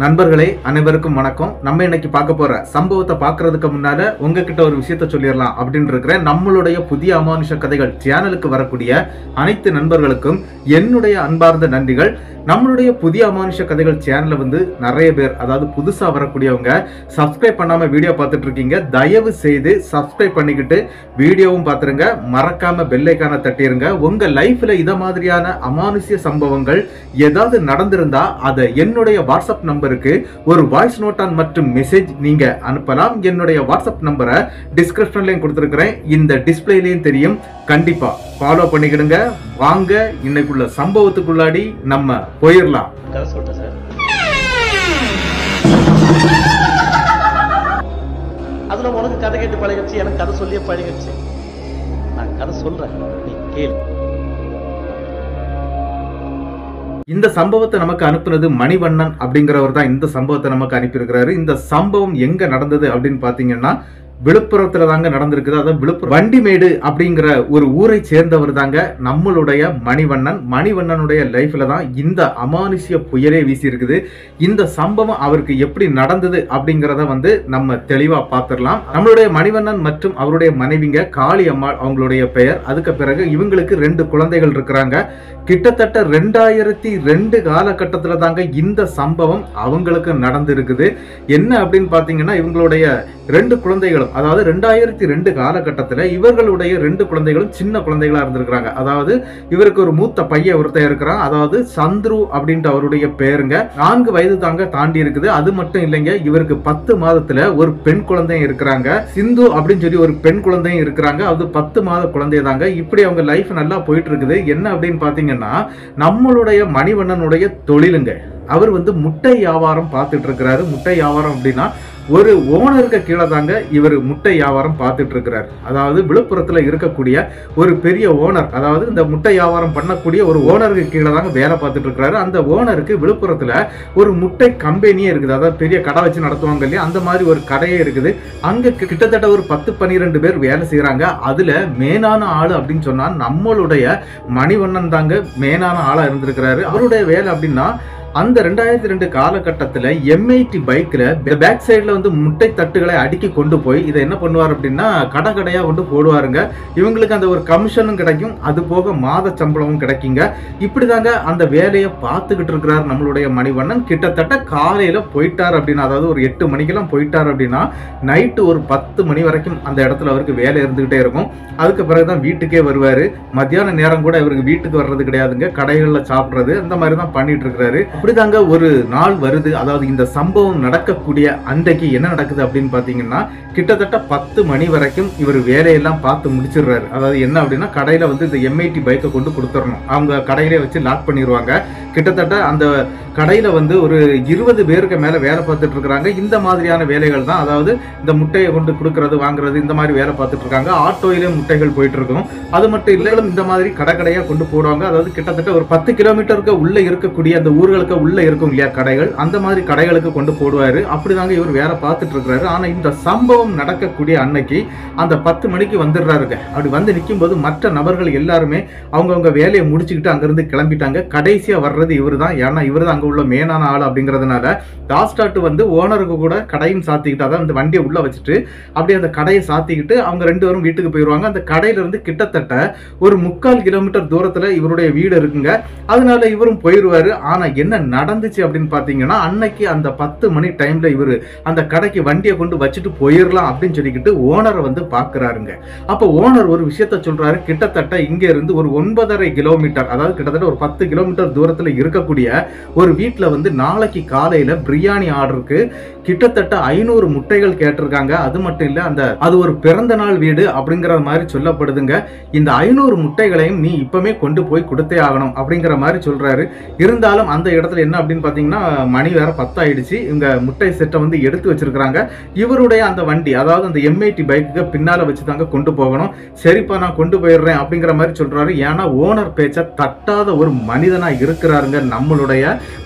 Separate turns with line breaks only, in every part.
நண்பர்களே அனைவருக்கும் வணக்கம். நம்ம இன்னைக்கு பார்க்க போற சம்பவத்தை பார்க்கிறதுக்கு முன்னால உங்ககிட்ட ஒரு விஷயத்த சொல்லிடலாம் அப்படின்னு இருக்கிறேன். நம்மளுடைய புதிய அமானுஷ கதைகள் சேனலுக்கு வரக்கூடிய அனைத்து நண்பர்களுக்கும் என்னுடைய அன்பார்ந்த நன்றிகள். நம்மளுடைய புதிய அமானுஷ கதைகள் சேனல்ல வந்து நிறைய பேர், அதாவது புதுசா வரக்கூடியவங்க சப்ஸ்கிரைப் பண்ணாம வீடியோ பார்த்துட்டு இருக்கீங்க. தயவு செய்து சப்ஸ்கிரைப் பண்ணிக்கிட்டு வீடியோவும் பார்த்துருங்க. மறக்காம பெல் ஐகானை தட்டிருங்க. உங்க லைஃப்ல இத மாதிரியான அமானுஷ்ய சம்பவங்கள் ஏதாவது நடந்திருந்தா அதை என்னுடைய வாட்ஸ்அப் நம்பருக்கு ஒரு வாய்ஸ் நோட் மற்றும் மெசேஜ் நீங்க அனுப்பலாம். என்னுடைய வாட்ஸ்அப் நம்பரை டிஸ்கிரிப்ஷன்லயும் கொடுத்திருக்கிறேன், இந்த டிஸ்பிளேலயும் தெரியும். கண்டிப்பா ஃபாலோ பண்ணிக்கிடுங்க. வாங்க இன்னைக்குள்ள சம்பவத்துக்குள்ளாடி நம்ம போயிடலாம்.
கதை சொல்லிட்டேன் சார். அதுல உனக்கு கதை கேட்டு பழகிடுச்சு, எனக்கு கதை சொல்லியே பழகிடுச்சு. நான் கதை சொல்றேன், நீ கேளு.
இந்த சம்பவத்தை நமக்கு அனுப்புனது மணிவண்ணன் அப்படிங்கிறவர் தான் இந்த சம்பவத்தை நமக்கு அனுப்பியிருக்கிறாரு. இந்த சம்பவம் எங்க நடந்தது அப்படின்னு பாத்தீங்கன்னா விழுப்புரத்துல தாங்க நடந்திருக்குது. அதாவது விழுப்புரம் வண்டிமேடு அப்படிங்கிற ஒரு ஊரை சேர்ந்தவர் தாங்க நம்மளுடைய மணிவண்ணன். மணிவண்ணனுடைய லைஃப்ல தான் இந்த அமானுஷ்ய புயலே வீசி இருக்குது. இந்த சம்பவம் அவருக்கு எப்படி நடந்தது அப்படிங்கிறத வந்து நம்ம தெளிவா பார்த்துடலாம். நம்மளுடைய மணிவண்ணன் மற்றும் அவருடைய மனைவிங்க காளி அம்மாள் அவங்களுடைய பெயர். அதுக்கு பிறகு இவங்களுக்கு 2 குழந்தைகள் இருக்கிறாங்க. கிட்டத்தட்ட 2002 காலகட்டத்துல தாங்க இந்த சம்பவம் அவங்களுக்கு நடந்திருக்குது. என்ன அப்படின்னு பாத்தீங்கன்னா இவங்களுடைய 2 குழந்தைகளும், அதாவது 2002 காலகட்டத்துல இவர்களுடைய 2 குழந்தைகளும் சின்ன குழந்தைகளா இருந்திருக்கிறாங்க. அதாவது இவருக்கு ஒரு மூத்த பையன் ஒருத்தர் இருக்கிறான், அதாவது சந்துரு அப்படின்ற அவருடைய பேருங்க. 4 வயது தாங்க தாண்டி இருக்குது. அது மட்டும் இல்லைங்க, இவருக்கு 10 மாதத்துல ஒரு பெண் குழந்தையும் இருக்கிறாங்க. சிந்து அப்படின்னு சொல்லி ஒரு பெண் குழந்தையும் இருக்கிறாங்க. அது 10 மாத குழந்தை தாங்க. இப்படி அவங்க லைஃப் நல்லா போயிட்டு இருக்குது. என்ன அப்படின்னு பாத்தீங்கன்னா நம்மளுடைய மணிவண்ணனுடைய தொழிலுங்க. அவர் வந்து முட்டை வியாபாரம் பார்த்துட்டு இருக்கிறாரு. முட்டை வியாபாரம் அப்படின்னா ஒரு ஓனருக்கு கீழே தாங்க இவர் முட்டை வியாபாரம் பார்த்துட்டு இருக்கிறார். அதாவது விழுப்புரத்துல இருக்கக்கூடிய ஒரு பெரிய ஓனர், அதாவது இந்த முட்டை வியாபாரம் பண்ணக்கூடிய ஒரு ஓனருக்கு கீழே தாங்க வேலை பார்த்துட்டு இருக்கிறாரு. அந்த ஓனருக்கு விழுப்புரத்துல ஒரு முட்டை கம்பெனியே இருக்குது. அதாவது பெரிய கடை வச்சு நடத்துவாங்க இல்லையா, அந்த மாதிரி ஒரு கடையே இருக்குது. அங்க கிட்டத்தட்ட ஒரு 10-12 பேர் வேலை செய்யறாங்க. அதுல மேனான ஆளு அப்படின்னு சொன்னா நம்மளுடைய மணிவண்ணன் தாங்க மேனான ஆளா இருந்திருக்கிறாரு. அவருடைய வேலை அப்படின்னா அந்த 2002 காலகட்டத்தில் M80 பைக்ல பேக் சைட்ல வந்து முட்டை தட்டுகளை அடுக்கி கொண்டு போய் இதை என்ன பண்ணுவார் அப்படின்னா கடை கடையா கொண்டு போடுவாருங்க. இவங்களுக்கு அந்த ஒரு கமிஷனும் கிடைக்கும், அது போக மாத சம்பளமும் கிடைக்குங்க. இப்படிதாங்க அந்த வேலையை பார்த்துக்கிட்டு இருக்கிறார் நம்மளுடைய மணிவண்ணன். கிட்டத்தட்ட காலையில போயிட்டார் அப்படின்னா, அதாவது ஒரு 8 மணிக்கெல்லாம் போயிட்டார் அப்படின்னா நைட்டு ஒரு 10 மணி வரைக்கும் அந்த இடத்துல அவருக்கு வேலை இருந்துகிட்டே இருக்கும். அதுக்கு பிறகுதான் வீட்டுக்கே வருவாரு. மத்தியான நேரம் கூட இவருக்கு வீட்டுக்கு வர்றது கிடையாதுங்க, கடைகள்ல சாப்பிடுறது அந்த மாதிரி தான் பண்ணிட்டு இருக்கிறாரு. அப்படிதாங்க ஒரு நாள் வருது. அதாவது இந்த சம்பவம் நடக்கக்கூடிய அன்றைக்கு என்ன நடக்குது அப்படின்னு பாத்தீங்கன்னா கிட்டத்தட்ட 10 மணி வரைக்கும் இவர் வேலையெல்லாம் பார்த்து முடிச்சிடுறாரு. அதாவது என்ன அப்படின்னா கடையில வந்து இந்த M80 பைக்கை கொண்டு கொடுத்துடணும். அவங்க கடையிலே வச்சு லாக் பண்ணிடுவாங்க. கிட்டத்தட்ட அந்த கடையில வந்து ஒரு 20 பேருக்கு மேல வேலை பார்த்துட்டு இருக்காங்க. இந்த மாதிரியான வேலைகள் தான், அதாவது இந்த முட்டையை கொண்டு கொடுக்கறது வாங்குறது இந்த மாதிரி வேலை பார்த்துட்டு இருக்காங்க. ஆட்டோயிலே முட்டைகள் போயிட்டு இருக்கும். அது மட்டும் இல்லை, இந்த மாதிரி கடையா கொண்டு போடுவாங்க. அதாவது கிட்டத்தட்ட ஒரு 10 கிலோமீட்டருக்கு உள்ள இருக்கக்கூடிய அந்த ஊர்களுக்கு உள்ள இருக்கும் இல்லையா கடைகள், அந்த மாதிரி கடைகளுக்கு கொண்டு போடுவாரு. அப்படிதாங்க இவர் வேலை பார்த்துட்டு இருக்கிறாரு. ஆனா இந்த சம்பவம் நடக்கக்கூடிய அன்னைக்கு அந்த 10 மணிக்கு வந்துடுறாருங்க. அப்படி வந்து நிற்கும் போது மற்ற நபர்கள் எல்லாருமே அவங்கவுங்க வேலையை முடிச்சுக்கிட்டு அங்கிருந்து கிளம்பிட்டாங்க. கடைசியா வர்றது இவர் தான். ஏன்னா இவர் தான் அங்க உள்ள மேனான ஆள் அப்படிங்கிறதுனால லாஸ்ட் வந்து ஓனருக்கு கூட கடையும் சாத்திக்கிட்டு, அதான் இந்த வண்டியை உள்ள வச்சுட்டு அப்படியே அந்த கடையை சாத்திக்கிட்டு அவங்க 2 பேரும் வீட்டுக்கு போயிடுவாங்க. அந்த கடையில இருந்து கிட்டத்தட்ட ஒரு 3/4 கிலோமீட்டர் தூரத்துல இவருடைய வீடு இருக்குங்க. அதனால இவரும் போயிடுவாரு. ஆனா என்ன நடந்துச்சு அப்படின்னு பாத்தீங்கன்னா அன்னைக்கு அந்த 10 மணி டைம்ல இவரு அந்த கடைக்கு வண்டியை கொண்டு வச்சுட்டு போயிடலாம் அப்படின்னு சொல்லிக்கிட்டு ஓனரை வந்து பாக்குறாருங்க. அப்ப ஓனர் ஒரு விஷயத்த சொல்றாரு. கிட்டத்தட்ட இங்க இருந்து ஒரு 9.5 கிலோமீட்டர், அதாவது கிட்டத்தட்ட ஒரு 10 கிலோமீட்டர் தூரத்துல இருக்கக்கூடிய ஒரு வீட்டுல வந்து நாளைக்கு காலையில பிரியாணி ஆர்டருக்கு கிட்டத்தட்ட 500 முட்டைகள் கேட்டிருக்காங்க. அது மட்டும் இல்ல, அது ஒரு பிறந்த நாள் வீடு அப்படிங்கிற மாதிரி சொல்லப்படுதுங்க. இந்த 500 முட்டைகளையும் நீ இப்பவே கொண்டு போய் கொடுத்தே ஆகணும் அப்படிங்கிற மாதிரி சொல்றாரு. இருந்தாலும் அந்த இடத்துல என்ன அப்படின்னு பாத்தீங்கன்னா மணி வேற 10 ஆயிடுச்சு. இவங்க முட்டை செட்டை வந்து எடுத்து வச்சிருக்காங்க. இவருடைய அந்த வண்டி, அதாவது அந்த M80 பைக்கு பின்னால வச்சுதாங்க கொண்டு போகணும். சரிப்பா நான் கொண்டு போயிடுறேன் அப்படிங்கிற மாதிரி சொல்றாரு. ஏன்னா ஓனர் பேச்ச தட்டாத ஒரு மனிதனா இருக்கிறாரு சொன்னாருங்க நம்மளுடைய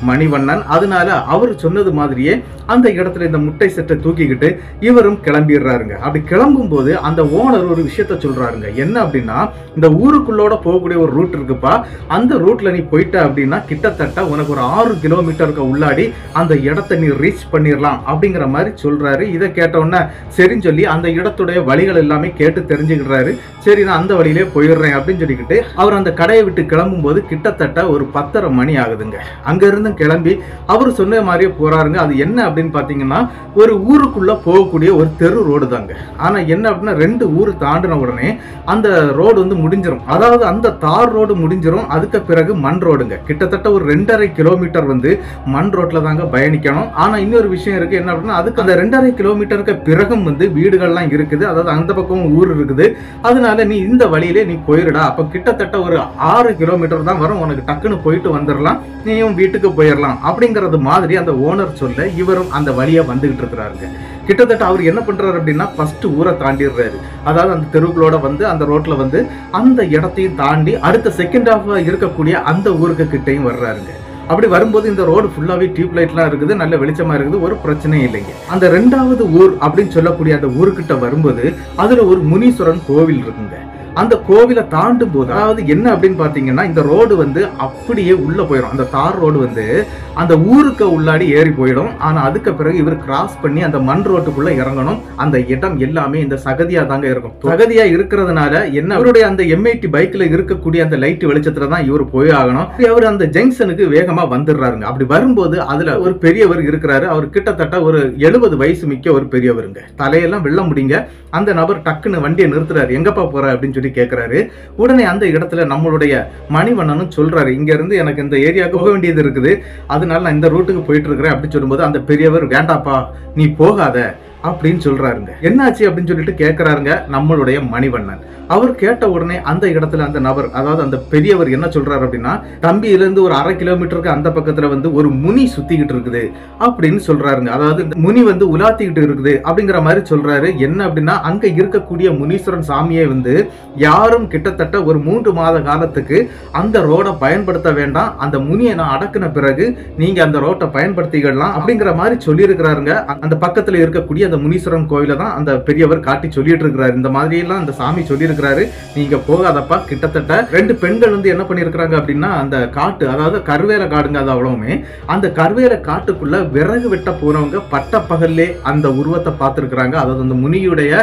மணிவண்ணன். அதனால அவர் சொன்னது மாதிரியே அந்த இடத்துல இந்த முட்டை செட்டை தூக்கிக்கிட்டு இவரும் கிளம்பிடுறாருங்க. அப்படி கிளம்பும் போது அந்த ஓனர் ஒரு விஷயத்த சொல்றாருங்க. என்ன அப்படின்னா, இந்த ஊருக்குள்ளோட போகக்கூடிய ஒரு ரூட் இருக்குப்பா, அந்த ரூட்ல நீ போயிட்ட அப்படின்னா கிட்டத்தட்ட உனக்கு ஒரு 6 கிலோமீட்டருக்கு உள்ளாடி அந்த இடத்தை நீ ரீச் பண்ணிடலாம் அப்படிங்கிற மாதிரி சொல்றாரு. இதை கேட்ட உடனே சரின்னு சொல்லி அந்த இடத்துடைய வழிகள் எல்லாமே கேட்டு தெரிஞ்சுக்கிறாரு. சரி நான் அந்த வழியிலே போயிடுறேன் அப்படின்னு சொல்லிக்கிட்டு அவர் அந்த கடையை விட்டு கிளம்பும் போது கிட்டத்தட்ட ஒரு 10:30 மணி ஆகுதுங்க. அங்க இருந்து கிளம்பி அவர் சொன்ன மாதிரியே போறாருங்க. அது என்ன அப்படின்னு பாத்தீங்கன்னா, ஒரு ஊருக்குள்ள போகக்கூடிய ஒரு தெரு ரோடு தாங்க. ஆனா என்ன அப்படின்னா, 2 ஊர் தாண்டின உடனே அந்த ரோடு வந்து முடிஞ்சிடும். அதாவது அந்த தார் ரோடு முடிஞ்சிடும். அதுக்கு பிறகு மண் ரோடுங்க. கிட்டத்தட்ட ஒரு 2.5 கிலோமீட்டர் வந்து மண் ரோட்ல தாங்க பயணிக்கணும். ஆனா இன்னொரு விஷயம் இருக்கு. என்ன அப்படின்னா, அதுக்கு அந்த 2.5 கிலோமீட்டருக்கு பிறகும் வந்து வீடுகள்லாம் இருக்குது. அதாவது அந்த பக்கம் ஊர் இருக்குது. அதனால நீ இந்த வழியிலே நீ போயிடுடா. அப்ப கிட்டத்தட்ட ஒரு 6 கிலோமீட்டர் தான் வரும். உனக்கு டக்குன்னு போயிட்டு வந்துடலாம், நீயும் வீட்டுக்கு போயிடலாம் அப்படிங்கறது மாதிரி அந்த ஓனர் சொல்ல இவரும் அந்த வழியா வந்துகிட்டு இருக்கிறாருங்க. கிட்டத்தட்ட அவர் என்ன பண்றாரு அப்படின்னா, ஃபர்ஸ்ட் ஊரை தாண்டிடுறாரு. அதாவது அந்த தெருவுகளோட வந்து அந்த ரோட்ல வந்து அந்த இடத்தையும் தாண்டி அடுத்த செகண்ட் ஹாஃப் இருக்கக்கூடிய அந்த ஊருக்கு கிட்டையும் வர்றாருங்க. அப்படி வரும்போது இந்த ரோடு ஃபுல்லாவே டியூப் லைட்லாம் இருக்குது, நல்ல வெளிச்சமா இருக்குது, ஒரு பிரச்சனையும் இல்லைங்க. அந்த 2வது ஊர் அப்படின்னு சொல்லக்கூடிய அந்த ஊருக்கிட்ட வரும்போது அதுல ஒரு முனீஸ்வரன் கோவில் இருக்குங்க. அந்த கோவிலை தாண்டும் போது அதாவது என்ன அப்படின்னு பாத்தீங்கன்னா, இந்த ரோடு வந்து அப்படியே உள்ள போயிடும். அந்த தார் ரோடு வந்து அந்த ஊருக்கு உள்ளாடி ஏறி போயிடும். ஆனா அதுக்கு பிறகு இவர் கிராஸ் பண்ணி அந்த மண் ரோட்டுக்குள்ள இறங்கணும். அந்த இடம் எல்லாமே இந்த சகதியா தாங்க இருக்கும். சகதியா இருக்கிறதுனால என்ன, அவருடைய அந்த M80 பைக்ல இருக்கக்கூடிய அந்த லைட் வெளிச்சத்துல தான் இவர் போய் ஆகணும். அவர் அந்த ஜங்ஷனுக்கு வேகமா வந்துடுறாருங்க. அப்படி வரும்போது அதுல ஒரு பெரியவர் இருக்கிறாரு. அவர் கிட்டத்தட்ட ஒரு 70 வயசு மிக்க ஒரு பெரியவருங்க. தலையெல்லாம் வெள்ள முடிங்க. அந்த நபர் டக்குன்னு வண்டியை நிறுத்துறாரு. எங்கப்பா போற அப்படின்னு சொல்லி கேட்கிறாரு. உடனே அந்த இடத்துல நம்மளுடைய மணிவண்ணனும் சொல்றாரு, இங்க இருந்து எனக்கு இந்த ஏரியாவுக்கு போக வேண்டியது இருக்குது, அதனால நான் இந்த ரூட்டுக்கு போயிட்டு இருக்கிறேன் அப்படின்னு சொல்லும்போது அந்த பெரியவர் வேண்டாப்பா நீ போகாத அப்படின்னு சொல்றாருங்க. என்னாச்சு அப்படின்னு சொல்லிட்டு கேட்கிறாருங்க நம்மளுடைய மணிவண்ணன். அவர் கேட்ட உடனே அந்த இடத்துல அந்த நபர், அதாவது அந்த பெரியவர் என்ன சொல்றாரு அப்படின்னா, தம்பியிலிருந்து ஒரு 1/2 கிலோமீட்டருக்கு அந்த பக்கத்துல வந்து ஒரு முனி சுத்திக்கிட்டு இருக்குது அப்படின்னு சொல்றாருங்க. அதாவது இந்த முனி வந்து உலாத்திக்கிட்டு இருக்குது அப்படிங்கிற மாதிரி சொல்றாரு. என்ன அப்படின்னா, அங்க இருக்கக்கூடிய முனீஸ்வரன் சாமியை வந்து யாரும் கிட்டத்தட்ட ஒரு 3 மாத காலத்துக்கு அந்த ரோட பயன்படுத்த வேண்டாம், அந்த முனியை நான் அடக்கின பிறகு நீங்க அந்த ரோட்டை பயன்படுத்திக்கலாம் அப்படிங்கிற மாதிரி சொல்லி இருக்கிறாருங்க. அந்த பக்கத்துல இருக்கக்கூடிய அந்த முனீஸ்வரன் கோயில தான் அந்த பெரியவர் காட்டி சொல்லிட்டு இருக்கிறாரு. இந்த மாதிரி எல்லாம் அந்த சாமி சொல்லி இருக்கிறாரு, நீங்க போகாதப்பா. கிட்டத்தட்ட 2 பெண்கள் வந்து என்ன பண்ணிருக்காங்க அப்படின்னா, அந்த காட்டு, அதாவது கருவேல காடுங்க, அது அவ்வளவுமே அந்த கருவேல காட்டுக்குள்ள விறகு வெட்ட போறவங்க பட்ட பகல்லே அந்த உருவத்தை பார்த்திருக்கிறாங்க. அதாவது அந்த முனியுடைய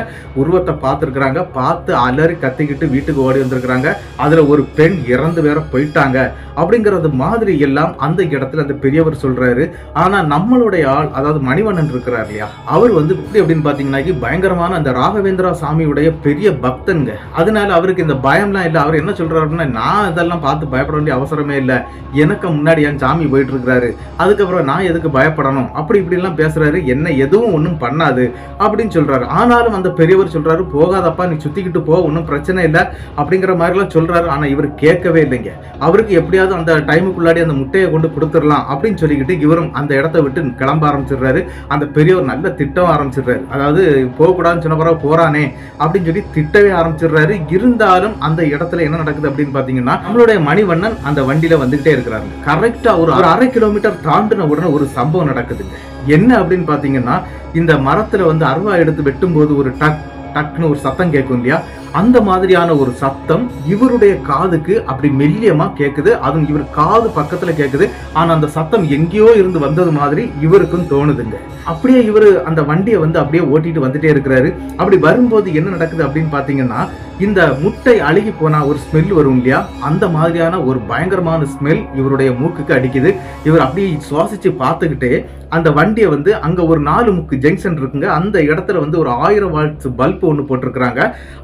உருவத்தை பார்த்திருக்கிறாங்க. பார்த்து அலறி கத்திக்கிட்டு வீட்டுக்கு ஓடி வந்திருக்கிறாங்க. அதுல ஒரு பெண் இறந்து வேற போயிட்டாங்க அப்படிங்கறது மாதிரி எல்லாம் அந்த இடத்துல அந்த பெரியவர் சொல்றாரு. ஆனா நம்மளுடைய ஆள், அதாவது மணிவண்ணன் இருக்கிறார் இல்லையா, அவர் வந்து அப்படின்னு பாத்தீங்கன்னா பயங்கரமான அந்த ராகவேந்திரா சாமியுடைய பெரிய பக்தன்ங்க. அதனால அவருக்கு இந்த பயம்லாம் இல்லை. அவர் என்ன சொல்றாருன்னா, நான் இதெல்லாம் பார்த்து பயப்பட வேண்டிய அவசரமே இல்லை, எனக்கு முன்னாடி என் சாமி போயிட்டு இருக்கிறாரு, அதுக்கப்புறம் நான் எதுக்கு பயப்படணும் அப்படி இப்படி எல்லாம் பேசுறாரு. என்ன எதுவும் ஒன்றும் பண்ணாது அப்படின்னு சொல்றாரு. ஆனாலும் அந்த பெரியவர் சொல்றாரு, போகாதப்பா நீ சுத்திக்கிட்டு போ, ஒன்றும் பிரச்சனை இல்லை அப்படிங்கிற மாதிரி எல்லாம் சொல்றாரு. ஆனா இவர் கேட்கவே இல்லைங்க. அவருக்கு எப்படியாவது அந்த டைமுக்குள்ளாடி அந்த முட்டையை கொண்டு கொடுத்துடலாம் அப்படின்னு சொல்லிக்கிட்டு இவரும் அந்த இடத்தை விட்டு கிளம்ப ஆரம்பிச்சிடுறாரு. அந்த பெரியவர் நல்ல திட்டம் ஆரம்பிச்சிடுறாரு. அதாவது போகக்கூடாதுன்னு சொன்ன பிறகு போறானே அப்படின்னு சொல்லி திட்டவே ஆரம்பிச்சிடுறாரு. இருந்தாலும் அந்த இடத்துல என்ன நடக்குது அப்படின்னு பாத்தீங்கன்னா, நம்மளுடைய மணிவண்ணன் அந்த வண்டியில வந்துகிட்டே இருக்கிறாரு. கரெக்டா ஒரு 1/2 கிலோமீட்டர் தாண்டின உடனே ஒரு சம்பவம் நடக்குதுங்க. என்ன அப்படின்னு பாத்தீங்கன்னா, இந்த மரத்துல வந்து அருவா எடுத்து வெட்டும் போது ஒரு டக்னு ஒரு சத்தம் கேட்கும் இல்லையா, அந்த மாதிரியான ஒரு சத்தம் இவருடைய காதுக்கு அப்படி மெல்லியமா கேக்குது. அதுவும் இவர் காது பக்கத்துல கேக்குது. ஆனா அந்த சத்தம் எங்கேயோ இருந்து வந்தது மாதிரி இவருக்கும் தோணுதுங்க. அப்படியே இவரு அந்த வண்டியை வந்து அப்படியே ஓட்டிட்டு வந்துட்டே இருக்கிறாரு. அப்படி வரும்போது என்ன நடக்குது அப்படின்னு பாத்தீங்கன்னா, இந்த முட்டை அழுகி போனா ஒரு ஸ்மெல் வரும் இல்லையா, அந்த மாதிரியான ஒரு பயங்கரமான ஸ்மெல் இவருடைய மூக்குக்கு அடிக்குது. இவர் அப்படியே சுவாசிச்சு பார்த்துக்கிட்டே அந்த வண்டியை வந்து அங்க ஒரு 4 முக்கு ஜங்ஷன் இருக்குங்க. அந்த இடத்துல வந்து ஒரு 1000 வாட்ஸ் பல்ப் ஒன்று போட்டிருக்கிறாங்க.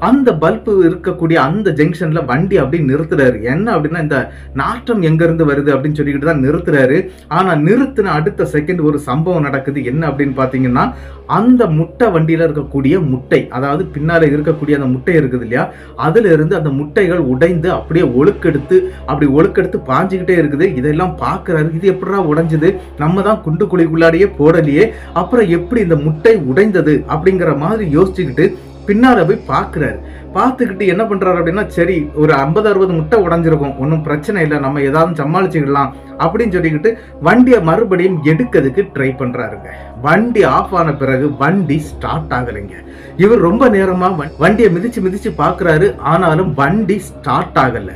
அந்த பல்ப் இருக்கக்கூடிய அந்த ஜங்ஷன்ல வண்டி அப்படி நிறுத்துறாரு. என்ன அப்படின்னா, இந்த நாற்றம் எங்க இருந்து வருது அப்படின்னு சொல்லிக்கிட்டு தான் நிறுத்துறாரு. ஆனா நிறுத்தின அடுத்த செகண்ட் ஒரு சம்பவம் நடக்குது. என்ன அப்படின்னு பாத்தீங்கன்னா, அந்த முட்டை வண்டியில இருக்கக்கூடிய முட்டை, அதாவது பின்னால இருக்கக்கூடிய அந்த முட்டை இருக்குது இல்லையா, அதுல இருந்து அந்த முட்டைகள் உடைந்து அப்படியே ஒழுக்கெடுத்து பாஞ்சுக்கிட்டே இருக்குது. இதெல்லாம் பாக்குறாரு. இது எப்படிடா உடைஞ்சது, நம்ம தான் குண்டு குழிக்குள்ளாடியே போடலையே, அப்புறம் எப்படி இந்த முட்டை உடைந்தது அப்படிங்கிற மாதிரி யோசிச்சுக்கிட்டு பின்னால போய் பாக்குறாரு. பார்த்துக்கிட்டு என்ன பண்றாரு அப்படின்னா, சரி ஒரு 50-60 முட்டை உடைஞ்சிருக்கும், ஒன்றும் பிரச்சனை இல்லை, நம்ம ஏதாவது சமாளிச்சுக்கலாம் அப்படின்னு சொல்லிக்கிட்டு வண்டியை மறுபடியும் எடுக்கிறதுக்கு ட்ரை பண்றாருங்க. வண்டி ஆஃப் ஆன பிறகு வண்டி ஸ்டார்ட் ஆகலைங்க. இவர் ரொம்ப நேரமா வண்டியை மிதிச்சு மிதிச்சு பாக்குறாரு, ஆனாலும் வண்டி ஸ்டார்ட் ஆகல.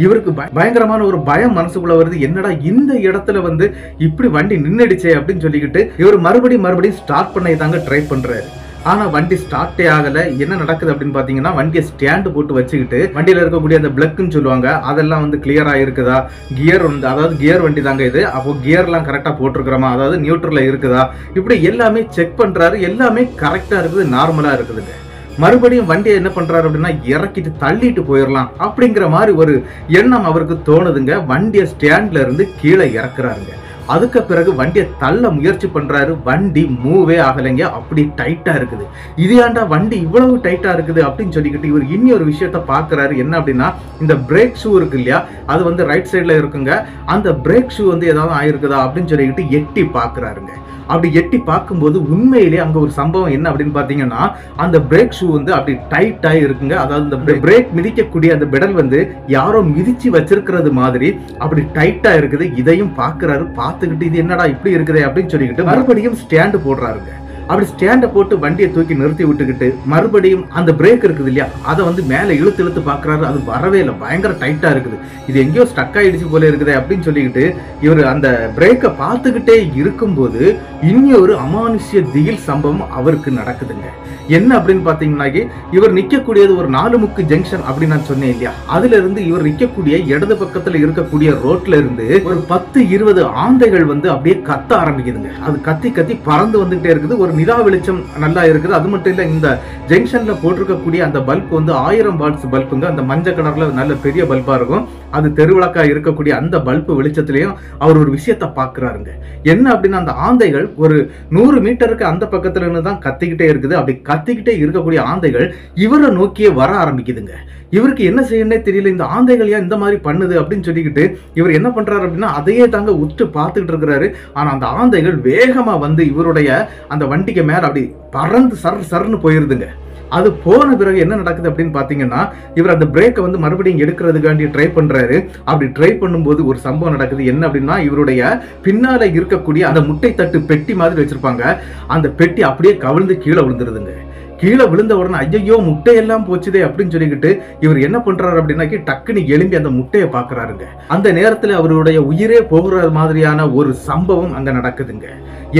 இவருக்கு பயங்கரமான ஒரு பயம் மனசுக்குள்ள வருது. என்னடா இந்த இடத்துல வந்து இப்படி வண்டி நின்னுடுச்சே அப்படின்னு சொல்லிக்கிட்டு இவர் மறுபடியும் ஸ்டார்ட் பண்ண தாங்க ட்ரை பண்றாரு. ஆனா வண்டி ஸ்டார்ட்டே ஆகல. என்ன நடக்குது அப்படின்னு பாத்தீங்கன்னா, வண்டியை ஸ்டாண்ட் போட்டு வச்சுக்கிட்டு வண்டியில இருக்கக்கூடிய அந்த பிளக்குன்னு சொல்லுவாங்க, அதெல்லாம் வந்து கிளியரா இருக்குதா, கியர் வந்து அதாவது கியர் வண்டி தாங்க இது, அப்போ கியர்லாம் கரெக்டா போட்டிருக்கிறோமா, அதாவது நியூட்ரல்ல இருக்குதா, இப்படி எல்லாமே செக் பண்றாரு. எல்லாமே கரெக்டா இருக்குது, நார்மலா இருக்குதுங்க. மறுபடியும் வண்டியை என்ன பண்றாரு அப்படின்னா, இறக்கிட்டு தள்ளிட்டு போயிடலாம் அப்படிங்கிற மாதிரி ஒரு எண்ணம் அவருக்கு தோணுதுங்க. வண்டியை ஸ்டாண்ட்ல இருந்து கீழே இறக்குறாருங்க. அதுக்கு பிறகு வண்டியை தள்ள முயற்சி பண்றாரு. வண்டி மூவே ஆகலைங்க, அப்படி டைட்டா இருக்குது. இது ஏன்டா வண்டி இவ்வளவு டைட்டா இருக்குது அப்படின்னு சொல்லிக்கிட்டு இவர் இன்னொரு விஷயத்த பாக்குறாரு. என்ன அப்படின்னா, இந்த பிரேக் ஷூ இருக்கு இல்லையா, அது வந்து ரைட் சைட்ல இருக்குங்க. அந்த பிரேக் ஷூ வந்து ஏதாவது ஆயிருக்குதா அப்படின்னு சொல்லிக்கிட்டு எட்டி பாக்குறாருங்க. அப்படி எட்டி பார்க்கும்போது உண்மையிலேயே அங்க ஒரு சம்பவம் என்ன அப்படின்னு பாத்தீங்கன்னா, அந்த பிரேக் ஷூ வந்து அப்படி டைட்டா இருக்குங்க. அதாவது இந்த பிரேக் மிதிக்கக்கூடிய அந்த பெடல் வந்து யாரோ மிதிச்சு வச்சிருக்கிறது மாதிரி அப்படி டைட்டா இருக்குது. இதையும் பாக்குறாரு. பார்த்துக்கிட்டு இது என்னடா இப்படி இருக்குதே அப்படின்னு சொல்லிக்கிட்டு மறுபடியும் ஸ்டாண்டு போடுறாருங்க. அப்படி ஸ்டாண்டை போட்டு வண்டியை தூக்கி நிறுத்தி விட்டுக்கிட்டு மறுபடியும் அந்த பிரேக் இருக்குது இல்லையா, அதை வந்து மேலே இழுத்து பாக்குறாரு. அது வரவே இல்லை, பயங்கர டைட்டா இருக்குது. இது எங்கேயோ ஸ்டக் ஆயிடுச்சு போல இருக்குதே அப்படின்னு சொல்லிக்கிட்டு இவர் அந்த பிரேக்கை பார்த்துக்கிட்டே இருக்கும்போது இன்னொரு அமானுஷ்ய திகில் சம்பவம் அவருக்கு நடக்குதுங்க. என்ன அப்படின்னு பாத்தீங்கன்னா, இவர் நிக்கக்கூடியது ஒரு 4 முக்கு ஜங்ஷன் அப்படின்னு நான் சொன்னேன் இல்லையா, அதுல இருந்து இவர் நிக்கக்கூடிய இடது பக்கத்துல இருக்கக்கூடிய ரோட்ல இருந்து ஒரு 10-20 ஆந்தைகள் வந்து அப்படியே கத்த ஆரம்பிக்குதுங்க. அது கத்தி கத்தி பறந்து வந்துகிட்டே இருக்குது. ஒரு நிலா வெளிச்சம் நல்லா இருக்குது. அது மட்டும் இல்ல, இந்த ஜங்ஷன்ல போட்டிருக்கக்கூடிய அந்த பல்ப் வந்து 1000 வாட்ஸ் பல்புங்க. அந்த மஞ்சள் கலர்ல நல்ல பெரிய பல்பா இருக்கும். அது தெருவிளக்கா இருக்கக்கூடிய அந்த பல்பு வெளிச்சத்திலையும் அவர் ஒரு விஷயத்த பாக்குறாருங்க. என்ன அப்படின்னா, அந்த ஆந்தைகள் ஒரு 100 மீட்டருக்கு அந்த பக்கத்துல இருந்து தான் கத்திக்கிட்டே இருக்குது. அப்படி கத்திக்கிட்டே இருக்கக்கூடிய ஆந்தைகள் இவரை நோக்கியே வர ஆரம்பிக்குதுங்க. இவருக்கு என்ன செய்யணும்னே தெரியல. இந்த ஆந்தைகள் ஏன் இந்த மாதிரி பண்ணுது அப்படின்னு சொல்லிக்கிட்டு இவர் என்ன பண்றாரு அப்படின்னா, அதையே தாங்க உற்று பார்த்துக்கிட்டு இருக்கிறாரு. ஆனா அந்த ஆந்தைகள் வேகமா வந்து இவருடைய அந்த வண்டிக்கு மேல அப்படி பறந்து சர்ன்னு போயிருதுங்க. அது போன பிறகு என்ன நடக்குது அப்படின்னு பாத்தீங்கன்னா, இவர் அந்த பிரேக்கை வந்து மறுபடியும் எடுக்கிறதுக்காண்டி ட்ரை பண்றாரு. அப்படி ட்ரை பண்ணும்போது ஒரு சம்பவம் நடக்குது. என்ன அப்படின்னா, இவருடைய பின்னால இருக்கக்கூடிய அந்த முட்டை தட்டு பெட்டி மாதிரி வச்சிருப்பாங்க, அந்த பெட்டி அப்படியே கவிழ்ந்து கீழே விழுந்துருதுங்க. கீழே விழுந்த உடனே ஐயோ முட்டையெல்லாம் போச்சுதே அப்படின்னு சொல்லிக்கிட்டு இவர் என்ன பண்றாரு அப்படின்னா, டக்குன்னு எழும்பி அந்த முட்டையை பாக்குறாருங்க. அந்த நேரத்துல அவருடைய உயிரே போகிற மாதிரியான ஒரு சம்பவம் அங்க நடக்குதுங்க.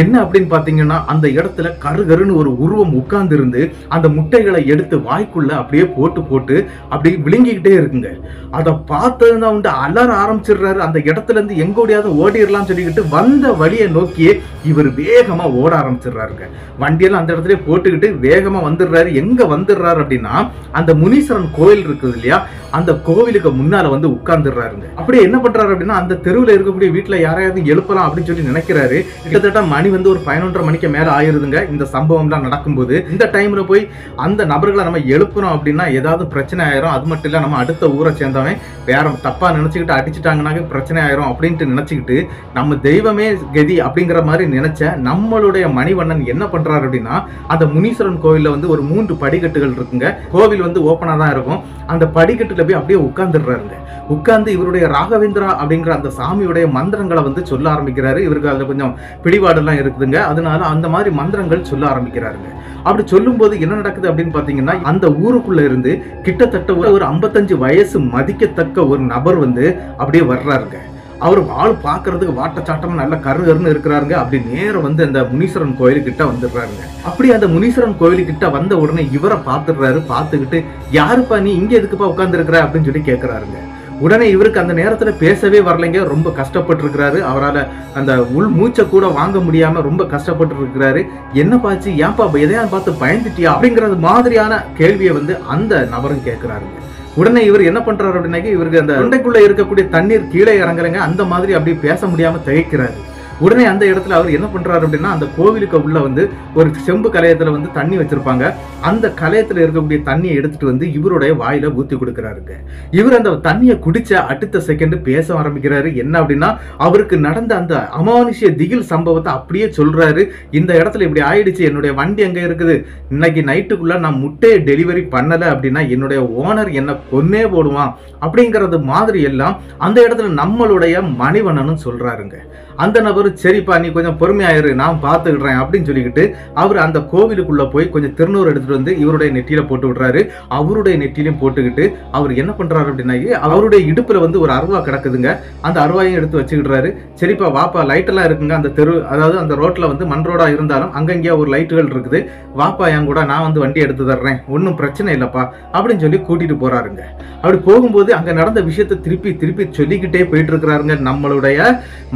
என்ன அப்படின்னு பாத்தீங்கன்னா, அந்த இடத்துல கருகருன்னு ஒரு உருவம் உட்கார்ந்து இருந்து அந்த முட்டைகளை எடுத்து வாய்க்குள்ள அப்படியே போட்டு அப்படியே விழுங்கிக்கிட்டே இருக்குங்க. அதை பார்த்ததுன்னா வந்து அலற ஆரம்பிச்சிடுறாரு. அந்த இடத்துல இருந்து எங்க ஓடியாவது ஓடிடலாம் சொல்லிக்கிட்டு வந்த வழியை நோக்கியே இவர் வேகமா ஓட ஆரம்பிச்சிடுறாருங்க. வண்டியெல்லாம் அந்த இடத்துல போட்டுக்கிட்டு வேகமா வந்துடுறாரு. எங்க வந்துடுறாரு அப்படின்னா, அந்த முனீஸ்வரன் கோயில் இருக்குது இல்லையா, அந்த கோவிலுக்கு முன்னால வந்து உட்கார்ந்துடுறாருங்க. அப்படியே என்ன பண்றாரு அப்படின்னா, அந்த தெருவில் இருக்கக்கூடிய வீட்டுல யாரையாவது எழுப்பலாம் அப்படின்னு சொல்லி நினைக்கிறாரு. கிட்டத்தட்ட மணி வந்து ஒரு 11:30 மணிக்கு மேல ஆயிருதுங்க இந்த சம்பவம் எல்லாம் நடக்கும்போது. இந்த டைம்ல போய் அந்த நபர்களை நம்ம எழுப்புறோம் அப்படின்னா ஏதாவது பிரச்சனை ஆயிரும். அது மட்டும் இல்ல, நம்ம அடுத்த ஊரை சேர்ந்தவன் வேற தப்பா நினைச்சுக்கிட்டு அடிச்சுட்டாங்கன்னாக்க பிரச்சனை ஆயிரும் அப்படின்ட்டு நினைச்சுக்கிட்டு நம்ம தெய்வமே கதி அப்படிங்கிற மாதிரி நினைச்ச நம்மளுடைய மணிவண்ணன் என்ன பண்றாரு அப்படின்னா, அந்த முனீஸ்வரன் கோவில்ல வந்து ஒரு 3 படிக்கட்டுகள் இருக்குங்க. கோவில் வந்து ஓப்பனா தான் இருக்கும். அந்த படிக்கட்டுல போய் அப்படியே உட்கார்ந்துடுறாருங்க. உட்கார்ந்து இவருடைய ராகவேந்திரா அப்படிங்கிற அந்த சாமியுடைய மந்திரங்களை வந்து சொல்ல ஆரம்பிக்கிறாரு. இவருக்கு அதுல கொஞ்சம் பிடிபாடெல்லாம் இருக்குதுங்க. அதனால அந்த மாதிரி மந்திரங்கள் சொல்ல ஆரம்பிக்கிறாருங்க. அப்படி சொல்லும் போது என்ன நடக்குது அப்படின்னு பாத்தீங்கன்னா, அந்த ஊருக்குள்ள இருந்து கிட்டத்தட்ட ஒரு 55 வயசு மதிக்கத்தக்க ஒரு நபர் வந்து அப்படியே வர்றாருங்க. அவர் ஆள் பாக்குறதுக்கு வாட்டச்சாட்டம் நல்ல கருகருன்னு இருக்கிறாருங்க. அப்படி நேரம் வந்து அந்த முனீஸ்வரன் கோயிலுக்கிட்ட வந்துடுறாருங்க. அப்படி அந்த முனீஸ்வரன் கோயிலுக்கிட்ட வந்த உடனே இவரை பார்த்துடுறாரு. பார்த்துக்கிட்டு, யாருப்பா நீ இங்க எதுக்குப்பா உட்கார்ந்து இருக்கிற அப்படின்னு சொல்லி கேட்கிறாருங்க. உடனே இவருக்கு அந்த நேரத்துல பேசவே வரலைங்க. ரொம்ப கஷ்டப்பட்டு இருக்கிறாரு. அவரால் அந்த உள் மூச்சை கூட வாங்க முடியாம ரொம்ப கஷ்டப்பட்டு இருக்கிறாரு. என்ன பாச்சு, ஏன்பா எதையா பார்த்து பயந்துட்டியா அப்படிங்கறது மாதிரியான கேள்வியை வந்து அந்த நபரும் கேட்கிறாருங்க. உடனே இவர் என்ன பண்றாரு அப்படின்னா, இவருக்கு அந்த தொண்டைக்குள்ள இருக்கக்கூடிய தண்ணீர் கீழே இறங்குறங்க. அந்த மாதிரி அப்படி பேச முடியாம திகைக்கிறாரு. உடனே அந்த இடத்துல அவர் என்ன பண்றாரு அப்படின்னா, அந்த கோவிலுக்கு உள்ள வந்து ஒரு செம்பு கலயத்துல வந்து தண்ணி வச்சிருப்பாங்க. அந்த கலயத்துல இருக்கக்கூடிய தண்ணியை எடுத்துட்டு வந்து இவருடைய வாயில ஊத்தி கொடுக்கிறாருங்க. இவர் அந்த தண்ணியை குடிச்ச அடுத்த செகண்ட் பேச ஆரம்பிக்கிறாரு. என்ன அப்படின்னா, அவருக்கு நடந்த அந்த அமானுஷ்ய திகில் சம்பவத்தை அப்படியே சொல்றாரு. இந்த இடத்துல இப்படி ஆயிடுச்சு, என்னுடைய வண்டி அங்க இருக்குது, இன்னைக்கு நைட்டுக்குள்ள நான் முட்டையை டெலிவரி பண்ணல அப்படின்னா என்னுடைய ஓனர் என்ன கொன்னே போடுவான் அப்படிங்கறது மாதிரி எல்லாம் அந்த இடத்துல நம்மளுடைய மணிவண்ணனும் சொல்றாருங்க. அந்த நபர் சரிப்பா நீ கொஞ்சம் பொறுமையாயிரு, நான் பார்த்துக்கிடுறேன் அப்படின்னு சொல்லிக்கிட்டு அவர் அந்த கோவிலுக்குள்ள போய் கொஞ்சம் திருநூறு எடுத்துட்டு வந்து இவருடைய நெற்றியில போட்டு விடுறாரு. அவருடைய நெற்றியிலையும் போட்டுக்கிட்டு அவர் என்ன பண்றாரு அப்படின்னா, அவருடைய இடுப்புல வந்து ஒரு அருவா கிடக்குதுங்க. அந்த அருவாயும் எடுத்து வச்சுக்கிடுறாரு. சரிப்பா வாப்பா, லைட் எல்லாம் இருக்குங்க அந்த தெரு, அதாவது அந்த ரோட்ல வந்து மண் ரோடா இருந்தாலும் அங்கங்கேயா ஒரு லைட்டுகள் இருக்குது, வாப்பா என் கூட, நான் வந்து வண்டி எடுத்து தர்றேன், ஒன்றும் பிரச்சனை இல்லப்பா அப்படின்னு சொல்லி கூட்டிட்டு போறாருங்க. அப்படி போகும்போது அங்க நடந்த விஷயத்தை திருப்பி திருப்பி சொல்லிக்கிட்டே போயிட்டு இருக்கிறாருங்க நம்மளுடைய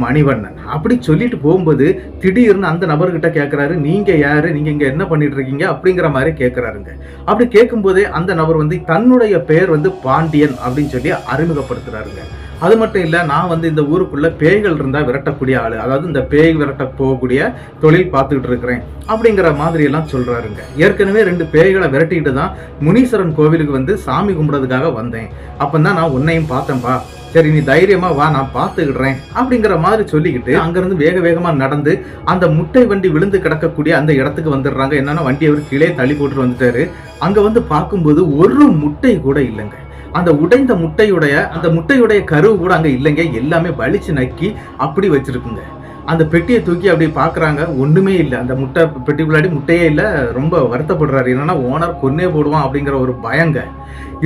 மணிவண்ணன். அப்படி சொல்லிட்டு போகும்போது திடீர்னு அந்த நபர்கிட்ட கேட்கிறாரு, நீங்க யாரு, நீங்க இங்க என்ன பண்ணிட்டு இருக்கீங்க அப்படிங்கிற மாதிரி கேட்கிறாருங்க. அப்படி கேட்கும் போதே அந்த நபர் வந்து தன்னுடைய பெயர் வந்து பாண்டியன் அப்படின்னு சொல்லி அறிமுகப்படுத்துறாருங்க. அது மட்டும் இல்ல, நான் வந்து இந்த ஊருக்குள்ள பேய்கள் இருந்தா விரட்டக்கூடிய ஆளு, அதாவது இந்த பேய் விரட்ட போகக்கூடிய தொழில் பார்த்துக்கிட்டு இருக்கிறேன் அப்படிங்கிற மாதிரி எல்லாம் சொல்றாருங்க. ஏற்கனவே 2 பேய்களை விரட்டிட்டு தான் முனீஸ்வரன் கோவிலுக்கு வந்து சாமி கும்பிடுறதுக்காக வந்தேன், அப்பதான் நான் உன்னையும் பார்த்தேன்பா, சரி நீ தைரியமா வா, நான் பார்த்துக்கிடுறேன் அப்படிங்கிற மாதிரி சொல்லிக்கிட்டு அங்கிருந்து வேக வேகமா நடந்து அந்த முட்டை வண்டி விழுந்து கிடக்கக்கூடிய அந்த இடத்துக்கு வந்துடுறாங்க. என்னன்னா வண்டி அவர் கீழே தள்ளி போட்டு வந்துட்டாரு. அங்க வந்து பார்க்கும்போது ஒரு முட்டை கூட இல்லைங்க. அந்த உடைந்த முட்டையுடைய கருவு கூட அங்க இல்லைங்க. எல்லாமே வலிச்சு நக்கி அப்படி வச்சிருக்குங்க. அந்த பெட்டியை தூக்கி அப்படி பாக்குறாங்க, ஒண்ணுமே இல்லை. அந்த முட்டை பெட்டிக்குள்ளாடி முட்டையே இல்லை. ரொம்ப வருத்தப்படுறாரு. என்னன்னா ஓனர் கொன்னே போடுவான் அப்படிங்கிற ஒரு பயங்க.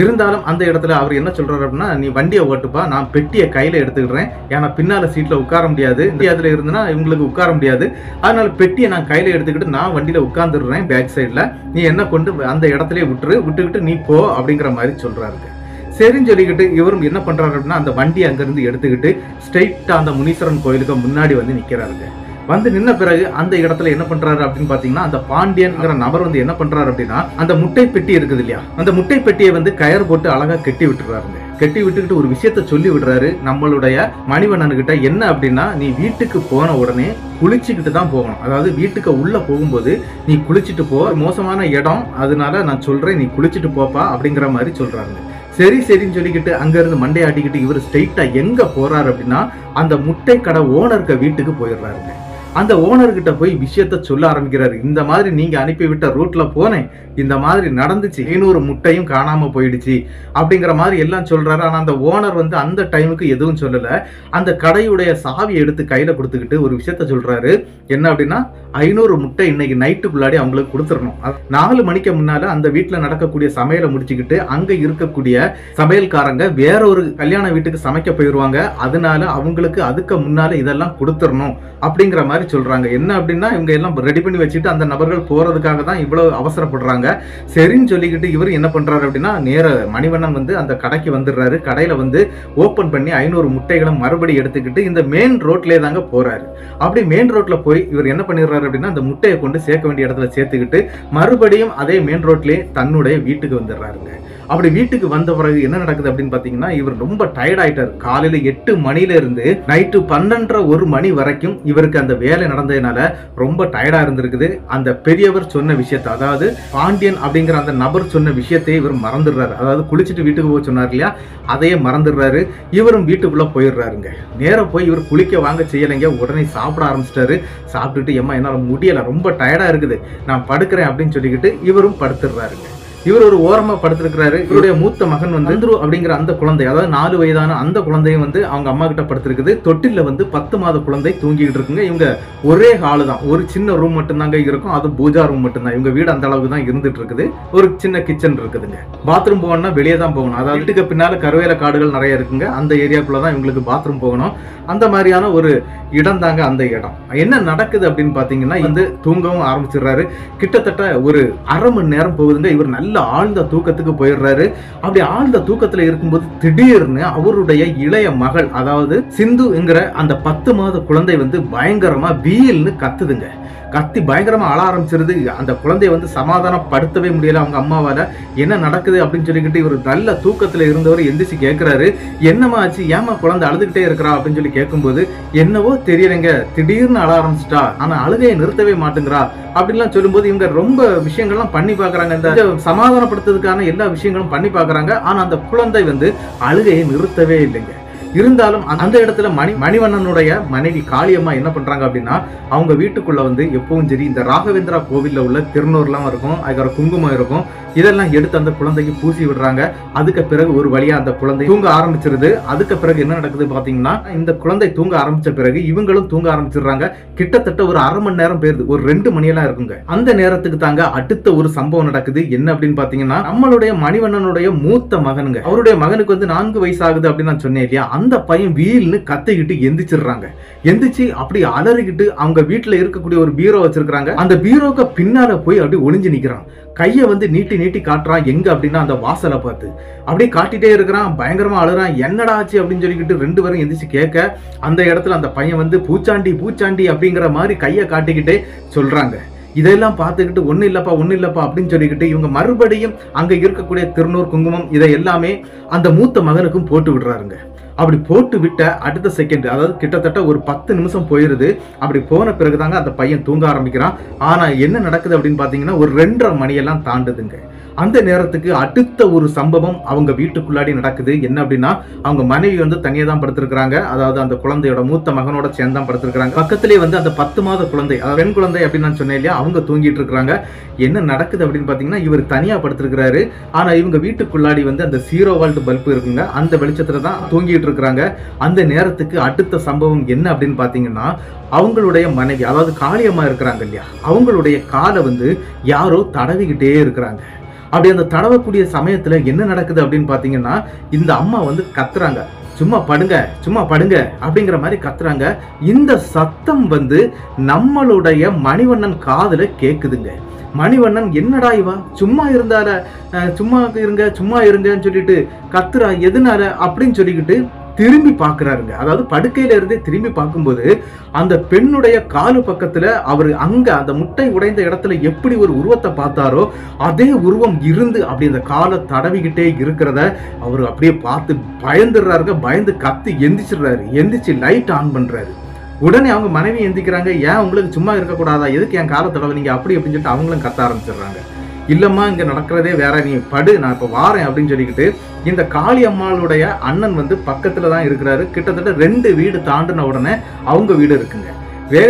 இருந்தாலும் அந்த இடத்துல அவர் என்ன சொல்றாரு அப்படின்னா, நீ வண்டியை ஓட்டுப்பா, நான் பெட்டியை கையில எடுத்துக்கிறேன், ஏன்னா பின்னால சீட்ல உட்கார முடியாது, அதுல இருந்துன்னா இவங்களுக்கு உட்கார முடியாது, அதனால பெட்டியை நான் கையில எடுத்துக்கிட்டு நான் வண்டியில உட்கார்ந்துடுறேன் பேக் சைட்ல, நீ என்ன கொண்டு அந்த இடத்துலயே விட்டுக்கிட்டு நீ போ அப்படிங்கிற மாதிரி சொல்றாருங்க. சரின்னு சொல்லிக்கிட்டு இவரும் என்ன பண்றாரு அப்படின்னா, அந்த வண்டியை அங்கிருந்து எடுத்துக்கிட்டு ஸ்ட்ரெயிட்டா அந்த முனீஸ்வரன் கோயிலுக்கு முன்னாடி வந்து நிக்கிறாருங்க. வந்து நின்ன பிறகு அந்த இடத்துல என்ன பண்றாரு அப்படின்னு பாத்தீங்கன்னா, அந்த பாண்டியன்ங்கிற நபர் வந்து என்ன பண்றாரு அப்படின்னா, அந்த முட்டை பெட்டி இருக்குது இல்லையா, அந்த முட்டை பெட்டியை வந்து கயர் போட்டு அழகா கட்டி விட்டுறாருங்க. கட்டி விட்டுக்கிட்டு ஒரு விஷயத்த சொல்லி விடுறாரு நம்மளுடைய மணிவண்ணன் கிட்ட. என்ன அப்படின்னா, நீ வீட்டுக்கு போன உடனே குளிச்சுக்கிட்டு தான் போகணும், அதாவது வீட்டுக்கு உள்ள போகும்போது நீ குளிச்சுட்டு போ, மோசமான இடம், அதனால நான் சொல்றேன் நீ குளிச்சுட்டு போப்பா அப்படிங்கிற மாதிரி சொல்றாங்க. சரின்னு சொல்லிக்கிட்டு அங்க இருந்து மண்டையாட்டிக்கிட்டு இவர் ஸ்ட்ரெயிட்டா எங்க போறாரு அப்படின்னா, அந்த முட்டை கடை ஓனருக்கு வீட்டுக்கு போயிடுறாருங்க. அந்த ஓனர்கிட்ட போய் விஷயத்த சொல்ல ஆரம்பிக்கிறாரு. இந்த மாதிரி நீங்க அனுப்பிவிட்ட ரூட்ல போனேன், இந்த மாதிரி நடந்துச்சு, 500 முட்டையும் காணாம போயிடுச்சு அப்படிங்கிற மாதிரி எல்லாம் சொல்றாரு. ஆனா அந்த ஓனர் வந்து அந்த டைமுக்கு எதுவும் சொல்லல. அந்த கடையுடைய சாவியை எடுத்து கையில கொடுத்துக்கிட்டு ஒரு விஷயத்த சொல்றாரு. என்ன அப்படின்னா, 500 முட்டை இன்னைக்கு நைட்டுக்குள்ளாடி அவங்களுக்கு கொடுத்துடணும். 4 மணிக்கு முன்னால அந்த வீட்டுல நடக்கக்கூடிய சமையலை முடிச்சுக்கிட்டு அங்க இருக்கக்கூடிய சமையல்காரங்க வேற ஒரு கல்யாண வீட்டுக்கு சமைக்க போயிருவாங்க, அதனால அவங்களுக்கு அதுக்கு முன்னால இதெல்லாம் கொடுத்துடணும் அப்படிங்கிற மாதிரி சொல்றாங்க. என்ன அப்படின்னா, இவங்க எல்லாம் ரெடி பண்ணி வச்சுட்டு அந்த நபர்கள் போறதுக்காக தான் இவ்வளவு அவசரப்படுறாங்க. சரின்னு சொல்லிக்கிட்டு இவர் என்ன பண்றாரு அப்படின்னா, நேர மணிவண்ணன் வந்து அந்த கடைக்கு வந்துடுறாரு. கடையில வந்து ஓபன் பண்ணி 500 முட்டைகளை மறுபடியும் எடுத்துக்கிட்டு இந்த மெயின் ரோட்லயே தாங்க போறாரு. அப்படி மெயின் ரோட்ல போய் இவர் என்ன பண்ணிடுறாரு அப்படின்னா, அந்த முட்டையை கொண்டு சேர்க்க வேண்டிய இடத்துல சேர்த்துக்கிட்டு மறுபடியும் அதே மெயின் ரோட்லயே தன்னுடைய வீட்டுக்கு வந்துடுறாருங்க. அப்படி வீட்டுக்கு வந்த பிறகு என்ன நடக்குது அப்படின்னு பாத்தீங்கன்னா, இவர் ரொம்ப டயர்ட் ஆயிட்டாரு. காலையில 8 மணில இருந்து நைட்டு 12:30 மணி வரைக்கும் இவருக்கு அந்த வேலை நடந்ததுனால ரொம்ப டயர்டா இருந்திருக்குது. அந்த பெரியவர் சொன்ன விஷயத்தை, அதாவது பாண்டியன் அப்படிங்கிற அந்த நபர் சொன்ன விஷயத்தை இவர் மறந்துடுறாரு. அதாவது குளிச்சுட்டு வீட்டுக்கு போக சொன்னார் இல்லையா, அதையே மறந்துடுறாரு. இவரும் வீட்டுக்குள்ள போயிடுறாருங்க. நேரம் போய் இவர் குளிக்க வாங்க செய்யலைங்க, உடனே சாப்பிட ஆரம்பிச்சிட்டாரு. சாப்பிட்டுட்டு எம்மா என்னால முடியல, ரொம்ப டயர்டா இருக்குது, நான் படுக்கிறேன் அப்படின்னு சொல்லிக்கிட்டு இவரும் படுத்துடுறாருங்க. இவர் ஒரு ஓரமா படுத்திருக்கிறாரு. இவருடைய மூத்த மகன் வந்து சந்துரு அப்படிங்கிற அந்த குழந்தை, அதாவது 4 வயதான அந்த குழந்தையும் வந்து அவங்க அம்மா கிட்ட படுத்திருக்குது. தொட்டில வந்து 10 மாத குழந்தை தூங்கிட்டு இருக்குங்க. இவங்க ஒரே ஹாலு தான், ஒரு சின்ன ரூம் மட்டும் தாங்க இருக்கும், அது பூஜா ரூம் மட்டும் தான். இவங்க வீடு அந்த அளவுக்கு தான் இருந்துட்டு இருக்குது. ஒரு சின்ன கிச்சன் இருக்குதுங்க. பாத்ரூம் போகணும்னா வெளியே தான் போகணும், அதாவது வீட்டுக்கு பின்னால கருவேல காடுகள் நிறைய இருக்குங்க, அந்த ஏரியாக்குள்ளதான் இவங்களுக்கு பாத்ரூம் போகணும். அந்த மாதிரியான ஒரு இடம் தாங்க அந்த இடம். என்ன நடக்குது அப்படின்னு பாத்தீங்கன்னா, வந்து தூங்கவும் ஆரம்பிச்சிடுறாரு. கிட்டத்தட்ட ஒரு 1/2 மணி நேரம் போகுதுங்க. இவர் நல்ல நல்ல ஆழ்ந்த தூக்கத்துக்கு போயிடுறாரு. அப்படி ஆழ்ந்த தூக்கத்துல இருக்கும்போது திடீர்னு அவருடைய இளைய மகள், அதாவது சிந்துங்கிற அந்த 10 மாத குழந்தை வந்து பயங்கரமா வீல்னு கத்துதுங்க. கத்தி பயங்கரமா அழ ஆரம்பிச்சிருது. அந்த குழந்தைய வந்து சமாதானப்படுத்தவே முடியல அவங்க அம்மாவால. என்ன நடக்குது அப்படின்னு சொல்லிக்கிட்டு இவர் நல்ல தூக்கத்துல இருந்தவர் எந்திரிச்சு கேட்கிறாரு, என்னமா ஆச்சு, ஏமா குழந்தை அழுதுகிட்டே இருக்கிறா அப்படின்னு சொல்லி கேட்கும்போது, என்னவோ தெரியலைங்க, திடீர்னு அழ ஆரம்பிச்சிட்டா, ஆனா அழுகையை நிறுத்தவே மாட்டேங்கிறா அப்படின்லாம் சொல்லும்போது இவங்க ரொம்ப விஷயங்கள்லாம் பண்ணி பாக்குறாங்க. இந்த சமாதானப்படுத்துறதுக்கான எல்லா விஷயங்களும் பண்ணி பாக்குறாங்க. ஆனா அந்த குழந்தை வந்து அழுகையை நிறுத்தவே இல்லைங்க. இருந்தாலும் அந்த இடத்துல மணிவண்ணனுடைய மனைவி காளியம்மா என்ன பண்றாங்க அப்படின்னா, அவங்க வீட்டுக்குள்ள வந்து எப்பவும் சரி இந்த ராகவேந்திரா கோவில்ல உள்ள திருநூறுலாம் இருக்கும், அதுக்கு குங்குமம் இருக்கும், இதெல்லாம் எடுத்து அந்த குழந்தைக்கு பூசி விடுறாங்க. அதுக்கு பிறகு ஒரு வழியா அந்த குழந்தை தூங்க ஆரம்பிச்சிருது. அதுக்கு பிறகு என்ன நடக்குது பாத்தீங்கன்னா, இந்த குழந்தை தூங்க ஆரம்பிச்ச பிறகு இவங்களும் தூங்க ஆரம்பிச்சிடுறாங்க. கிட்டத்தட்ட ஒரு அரை மணி நேரம் போயிருது, ஒரு 2 மணியெல்லாம் இருக்குங்க. அந்த நேரத்துக்கு தாங்க அடுத்த ஒரு சம்பவம் நடக்குது. என்ன அப்படின்னு பாத்தீங்கன்னா, நம்மளுடைய மணிவண்ணனுடைய மூத்த மகனுங்க, அவருடைய மகனுக்கு வந்து 4 வயசு ஆகுது அப்படின்னு நான் சொன்னேன் இல்லையா, அந்த பையன் வீல்னு கத்திக்கிட்டு எந்திரிச்சிடுறாங்க. எந்திரிச்சு அப்படி அலறிக்கிட்டு அவங்க வீட்டுல இருக்கக்கூடிய ஒரு பீரோ வச்சிருக்காங்க, அந்த பீரோக்கு பின்னால போய் அப்படி ஒளிஞ்சு நிக்கிறான். கையை வந்து நீட்டி நீட்டி காட்டுறான். எங்க அப்படின்னா அந்த வாசலை பார்த்து அப்படியே காட்டிட்டே இருக்கிறான். பயங்கரமா அழுறான். என்னடா ஆச்சு அப்படின்னு சொல்லிக்கிட்டு 2 பேரும் எந்திரிச்சு கேட்க, அந்த இடத்துல அந்த பையன் வந்து பூச்சாண்டி பூச்சாண்டி அப்படிங்கிற மாதிரி கையை காட்டிக்கிட்டே சொல்றாங்க. இதெல்லாம் பார்த்துக்கிட்டு ஒன்னும் இல்லப்பா அப்படின்னு சொல்லிக்கிட்டு இவங்க மறுபடியும் அங்க இருக்கக்கூடிய திருநூறு குங்குமம் இதை எல்லாமே அந்த மூத்த மகனுக்கும் போட்டு விடுறாருங்க. அப்படி போட்டு விட்ட அடுத்த செகண்ட், அதாவது கிட்டத்தட்ட ஒரு 10 நிமிஷம் போயிருது. அப்படி போன பிறகுதாங்க அந்த பையன் தூங்க ஆரம்பிக்கிறான். ஆனா என்ன நடக்குது அப்படின்னு பாத்தீங்கன்னா, ஒரு 2:30 மணியெல்லாம் தாண்டுதுங்க. அந்த நேரத்துக்கு அடுத்த ஒரு சம்பவம் அவங்க வீட்டுக்குள்ளாடி நடக்குது. என்ன அப்படின்னா, அவங்க மனைவி வந்து தனியா தான் படுத்திருக்காங்க. அதாவது அந்த குழந்தையோட மூத்த மகனோட சேர்ந்து தான் படுத்திருக்காங்க. பக்கத்திலே வந்து அந்த 10 மாத குழந்தை, அதாவது பெண் குழந்தை அப்படின்னு நான் சொன்னேன் இல்லையா, அவங்க தூங்கிட்டு இருக்காங்க. என்ன நடக்குது அப்படின்னு பாத்தீங்கன்னா, இவர் தனியா படுத்திருக்கிறாரு. ஆனா இவங்க வீட்டுக்குள்ளாடி வந்து அந்த 0 வோல்ட் பல்பு இருக்குங்க, அந்த வெளிச்சத்துல தான் தூங்கிட்டு இருக்கிறாங்க. அந்த நேரத்துக்கு அடுத்த சம்பவம் என்ன அப்படின்னு பாத்தீங்கன்னா, அவங்களுடைய மனைவி, அதாவது காளியம்மா இருக்கிறாங்க இல்லையா, அவங்களுடைய காலை வந்து யாரோ தடவிக்கிட்டே இருக்கிறாங்க. அப்படி அந்த தடவக்கூடிய சமயத்துல என்ன நடக்குது அப்படின்னு பாத்தீங்கன்னா, இந்த அம்மா வந்து கத்துறாங்க, சும்மா படுங்க அப்படிங்கிற மாதிரி கத்துறாங்க. இந்த சத்தம் வந்து நம்மளுடைய மணிவண்ணன் காதுல கேக்குதுங்க. மணிவண்ணன் என்னடா இவா சும்மா இருந்தால, சும்மா இருங்கன்னு சொல்லிட்டு கத்துறா, எதுனால அப்படின்னு சொல்லிக்கிட்டு திரும்பி பாக்குறாருங்க. அதாவது படுக்கையில இருந்தே திரும்பி பார்க்கும்போது அந்த பெண்ணுடைய காலு பக்கத்துல அவர் அங்க அந்த முட்டை உடைந்த இடத்துல எப்படி ஒரு உருவத்தை பார்த்தாரோ அதே உருவம் இருந்து அப்படி அந்த காலை தடவிக்கிட்டே இருக்கிறத அவர் அப்படியே பார்த்து பயந்துடுறாருங்க. பயந்து கத்தி எந்திரிச்சிடுறாரு. எந்திரிச்சு லைட் ஆன் பண்றாரு. உடனே அவங்க மனைவி எந்திக்கிறாங்க. ஏன் உங்களுக்கு சும்மா இருக்கக்கூடாதா, எதுக்கு என் காலை தடவை அப்படி அப்படின்னு சொல்லிட்டு அவங்களும் கத்த ஆரம்பிச்சிடுறாங்க. இல்லம்மா, இங்க நடக்கிறதே வேற, நீ படு, நான் இப்ப வாரேன் அப்படின்னு சொல்லிக்கிட்டு இந்த காளி அம்மாளுடைய அண்ணன் வந்து பக்கத்துல தான் இருக்கிறாரு. கிட்டத்தட்ட 2 வீடு தாண்டின உடனே அவங்க வீடு இருக்குங்க.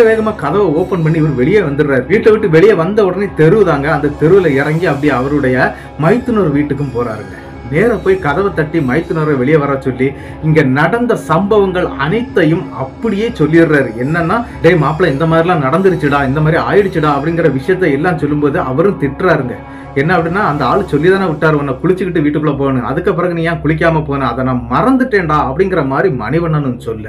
வேகமா கதவை ஓபன் பண்ணி இவர் வெளியே வந்துடுறாரு. வீட்டை விட்டு வெளியே வந்த உடனே தெரு தாங்க, அந்த தெருவில் இறங்கி அப்படியே அவருடைய மைத்துனர் வீட்டுக்கும் போறாருங்க. நேர போய் கதவை தட்டி மைத்துனரை வெளியே வர சொல்லி இங்க நடந்த சம்பவங்கள் அனைத்தையும் அப்படியே சொல்லிடுறாரு. என்னன்னா, டேய் மாப்பிள்ள, இந்த மாதிரிலாம் நடந்துருச்சுடா, இந்த மாதிரி ஆயிடுச்சுடா அப்படிங்கிற விஷயத்த எல்லாம் சொல்லும்போது அவரும் திட்டுறாருங்க. என்ன அப்படின்னா, அந்த ஆள் சொல்லிதானே விட்டாரு உன்னை குளிச்சுக்கிட்டு வீட்டுக்குள்ள போகணும், அதுக்கு பிறகு நீ ஏன் குளிக்காம போன, அதை நான் மறந்துட்டேன்டா அப்படிங்கிற மாதிரி மணிவண்ணன் சொல்ல,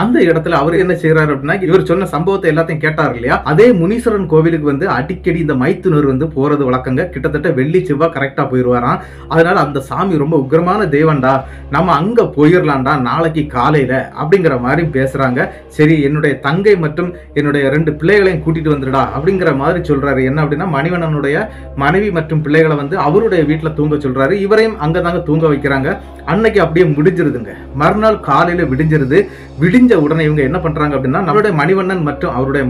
அந்த இடத்துல அவர் என்ன செய்யறாரு அப்படின்னா, இவர் சொன்ன சம்பவத்தை எல்லாத்தையும் கேட்டார் இல்லையா, அதே முனீஸ்வரன் கோவிலுக்கு வந்து அடிக்கடி இந்த மைத்துனர் வந்து போறது வழக்கங்க. கிட்டத்தட்ட வெள்ளி செவ்வாய் கரெக்டா போயிடுவாராம். அதனால அந்த சாமி ரொம்ப உக்கிரமான தெய்வம்டா, நம்ம அங்க போயிடலாம்டா நாளைக்கு காலையில அப்படிங்கிற மாதிரி பேசுறாங்க. சரி, என்னுடைய தங்கை மற்றும் என்னுடைய 2 பிள்ளைகளையும் கூட்டிட்டு வந்துடா அப்படிங்கிற மாதிரி சொல்றாரு. என்ன அப்படின்னா, மணிவண்ணனுடைய மனைவி மற்றும் பிள்ளைகளை வந்து அவருடைய வீட்டுல தூங்க சொல்றாரு. இவரையும் அங்கதாங்க தூங்க வைக்கிறாங்க. அன்னைக்கு அப்படியே முடிஞ்சிருதுங்க. மறுநாள் காலையில விடிஞ்சிருது. விடிஞ்ச உடனே இவங்க என்ன பண்றாங்க அப்படின்னா, நம்மளுடைய மணிவண்ணன் மற்றும் அவருடைய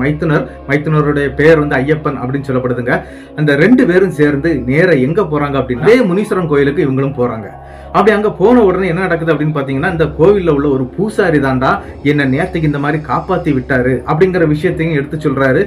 மைத்துனருடைய பெயர் வந்து ஐயப்பன் அப்படின்னு சொல்லப்படுதுங்க. அந்த 2 பேரும் சேர்ந்து நேர எங்க போறாங்க அப்படின்னா, முனீஸ்வரன் கோயிலுக்கு இவங்களும் போறாங்க. அப்படி அங்க போன உடனே என்ன நடக்குது அப்படின்னு பாத்தீங்கன்னா, இந்த கோவில்ல உள்ள ஒரு பூசாரி தாண்டா என்ன நேரத்துக்கு இந்த மாதிரி காப்பாத்தி விட்டாரு அப்படிங்கிற விஷயத்தையும் எடுத்து சொல்றாரு.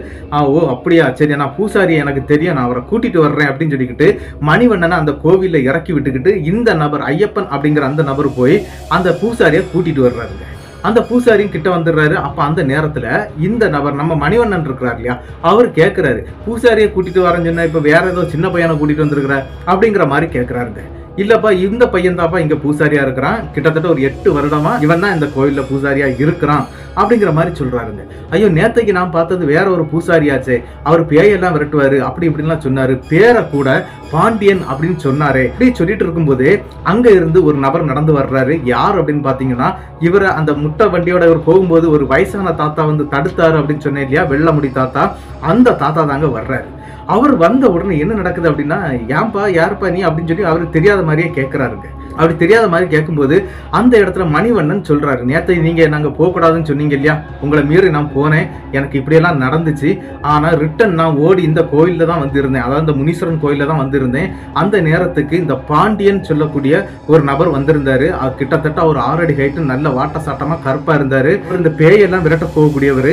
ஓ அப்படியா, சரி, நான் பூசாரி எனக்கு தெரியும், நான் அவரை கூட்டிட்டு வர்றேன் அப்படின்னு சொல்லிக்கிட்டு மணிவண்ணனை அந்த கோவில்ல இறக்கி விட்டுக்கிட்டு இந்த நபர் ஐயப்பன் அப்படிங்கிற அந்த நபர் போய் அந்த பூசாரியை கூட்டிட்டு வர்றாருங்க. அந்த பூசாரியும் கிட்ட வந்துடுறாரு. அப்ப அந்த நேரத்துல இந்த நபர், நம்ம மணிவண்ணன் இருக்கிறார் இல்லையா, அவர் கேட்கிறாரு, பூசாரியை கூட்டிட்டு வரேன்னு சொன்னா இப்ப வேற ஏதோ சின்ன பையனை கூட்டிட்டு வந்திருக்கிற அப்படிங்கிற மாதிரி கேட்கிறாருங்க. இல்லப்பா இந்த பையன் தாப்பா இங்க பூசாரியா இருக்கிறான், கிட்டத்தட்ட ஒரு 8 வருடமா இவன் தான் இந்த கோயில்ல பூசாரியா இருக்கிறான் அப்படிங்கிற மாதிரி சொல்றாருங்க. ஐயோ நேத்தைக்கு நான் பார்த்தது வேற ஒரு பூசாரியாச்சே, அவர் பேயெல்லாம் விரட்டுவாரு அப்படி இப்படின்லாம் சொன்னாரு, பேரை கூட பாண்டியன் அப்படின்னு சொன்னாரே. இப்படி சொல்லிட்டு இருக்கும்போது அங்க இருந்து ஒரு நபர் நடந்து வர்றாரு. யார் அப்படின்னு பாத்தீங்கன்னா, இவரை அந்த முட்டை வண்டியோட இவர் போகும்போது ஒரு வயசான தாத்தா வந்து தடுத்தாரு அப்படின்னு சொன்னேன் இல்லையா, வெள்ளை முடி தாத்தா, அந்த தாத்தா தாங்க வர்றாரு. அவர் வந்த உடனே என்ன நடக்குது அப்படின்னா, ஏன்பா யாருப்பா நீ அப்படின்னு சொல்லி அவருக்கு தெரியாத மாதிரியே கேட்கிறாருங்க. அப்படி தெரியாத மாதிரி கேட்கும்போது அந்த இடத்துல மணிவண்ணன் சொல்றாரு, நேற்று நீங்க நாங்க போகக்கூடாதுன்னு சொன்னீங்க இல்லையா, உங்களை மீறி நான் போனேன், எனக்கு இப்படியெல்லாம் நடந்துச்சு, ஆனா ரிட்டன் நான் ஓடி இந்த கோயில்ல தான் வந்திருந்தேன், அதாவது இந்த முனீஸ்வரன் கோயில்ல தான் வந்திருந்தேன். அந்த நேரத்துக்கு இந்த பாண்டியன் சொல்லக்கூடிய ஒரு நபர் வந்திருந்தாரு. கிட்டத்தட்ட ஒரு 6 அடி ஹைட்டு, நல்ல வாட்ட சாட்டமா கருப்பா இருந்தாரு. இந்த பேயெல்லாம் விரட்ட போகக்கூடியவர்.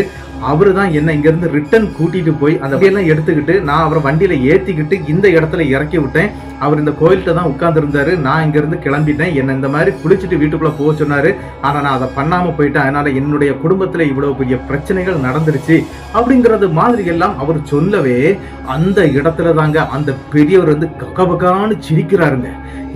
அவரு தான் என்ன இங்க இருந்து ரிட்டன் கூட்டிட்டு போய் அந்த பேயெல்லாம் எடுத்துக்கிட்டு நான் அவரை வண்டியில ஏத்திக்கிட்டு இந்த இடத்துல இறக்கி விட்டேன். அவர் இந்த கோயில்கிட்ட தான் உட்கார்ந்து இருந்தாரு. நான் இங்க இருந்து கிளம்பிட்டேன். என்ன இந்த மாதிரி குளிச்சுட்டு வீட்டுக்குள்ள போக சொன்னாரு. ஆனா நான் அதை பண்ணாம போயிட்டேன். அதனால என்னுடைய குடும்பத்துல இவ்வளவு பெரிய பிரச்சனைகள் நடந்துருச்சு அப்படிங்கறது மாதிரி எல்லாம் அவர் சொல்லவே, அந்த இடத்துல தாங்க அந்த பெரியவர் வந்து ககபகான்னு சிரிக்கிறாருங்க.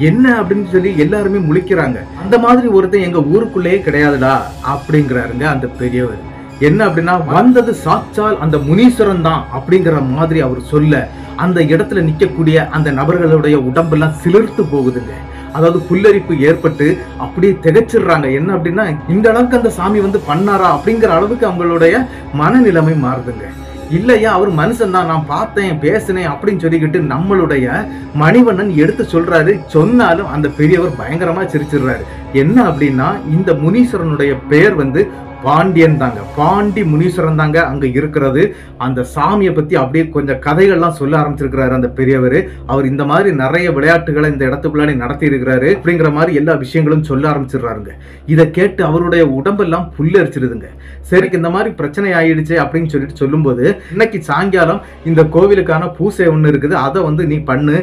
என்ன அப்படின்னு சொல்லி எல்லாருமே முழிக்கிறாங்க. அந்த மாதிரி ஒருத்தன் எங்க ஊருக்குள்ளேயே கிடையாதுடா அப்படிங்கிறாருங்க அந்த பெரியவர். என்ன அப்படின்னா, வந்தது சாட்சால் அந்த முனீஸ்வரன் தான் அப்படிங்கிற மாதிரி அவர் சொல்ல, அந்த இடத்துல நிக்கக்கூடிய அந்த நபர்களுடைய உடம்பெல்லாம் சிலிர்த்து போகுதுங்க. அதாவது புல்லரிப்பு ஏற்பட்டு அப்படியே திகைச்சிடுறாங்க. என்ன அப்படின்னா, இந்த அளவுக்கு அந்த சாமி வந்து பண்ணாரா அப்படிங்கிற அளவுக்கு அவங்களுடைய மனநிலைமை மாறுதுங்க. இல்லையா அவர் மனுஷன் தான், நான் பார்த்தேன் பேசினேன் அப்படின்னு சொல்லிக்கிட்டு நம்மளுடைய மணிவண்ணன் எடுத்து சொல்றாரு. சொன்னாலும் அந்த பெரியவர் பயங்கரமா சிரிச்சிடுறாரு. என்ன அப்படின்னா, இந்த முனீஸ்வரனுடைய பெயர் வந்து பாண்டியன் தாங்க, பாண்டி முனீஸ்வரன் தாங்க அங்க இருக்கிறது. அந்த சாமியை பத்தி அப்படியே கொஞ்சம் கதைகள்லாம் சொல்ல ஆரம்பிச்சிருக்கிறாரு அந்த பெரியவர். அவர் இந்த மாதிரி நிறைய விளையாட்டுகளை இந்த இடத்துக்குள்ளாடி நடத்தி இருக்கிறாரு அப்படிங்கிற மாதிரி எல்லா விஷயங்களும் சொல்ல ஆரம்பிச்சிடுறாருங்க. இதை கேட்டு அவருடைய உடம்பெல்லாம் புல்லரிச்சிருதுங்க. சரி இந்த மாதிரி பிரச்சனை ஆயிடுச்சு அப்படின்னு சொல்லிட்டு சொல்லும்போது, இன்னைக்கு சாயங்காலம் இந்த கோவிலுக்கான பூசை ஒண்ணு இருக்குது, அதை வந்து நீ பண்ணு,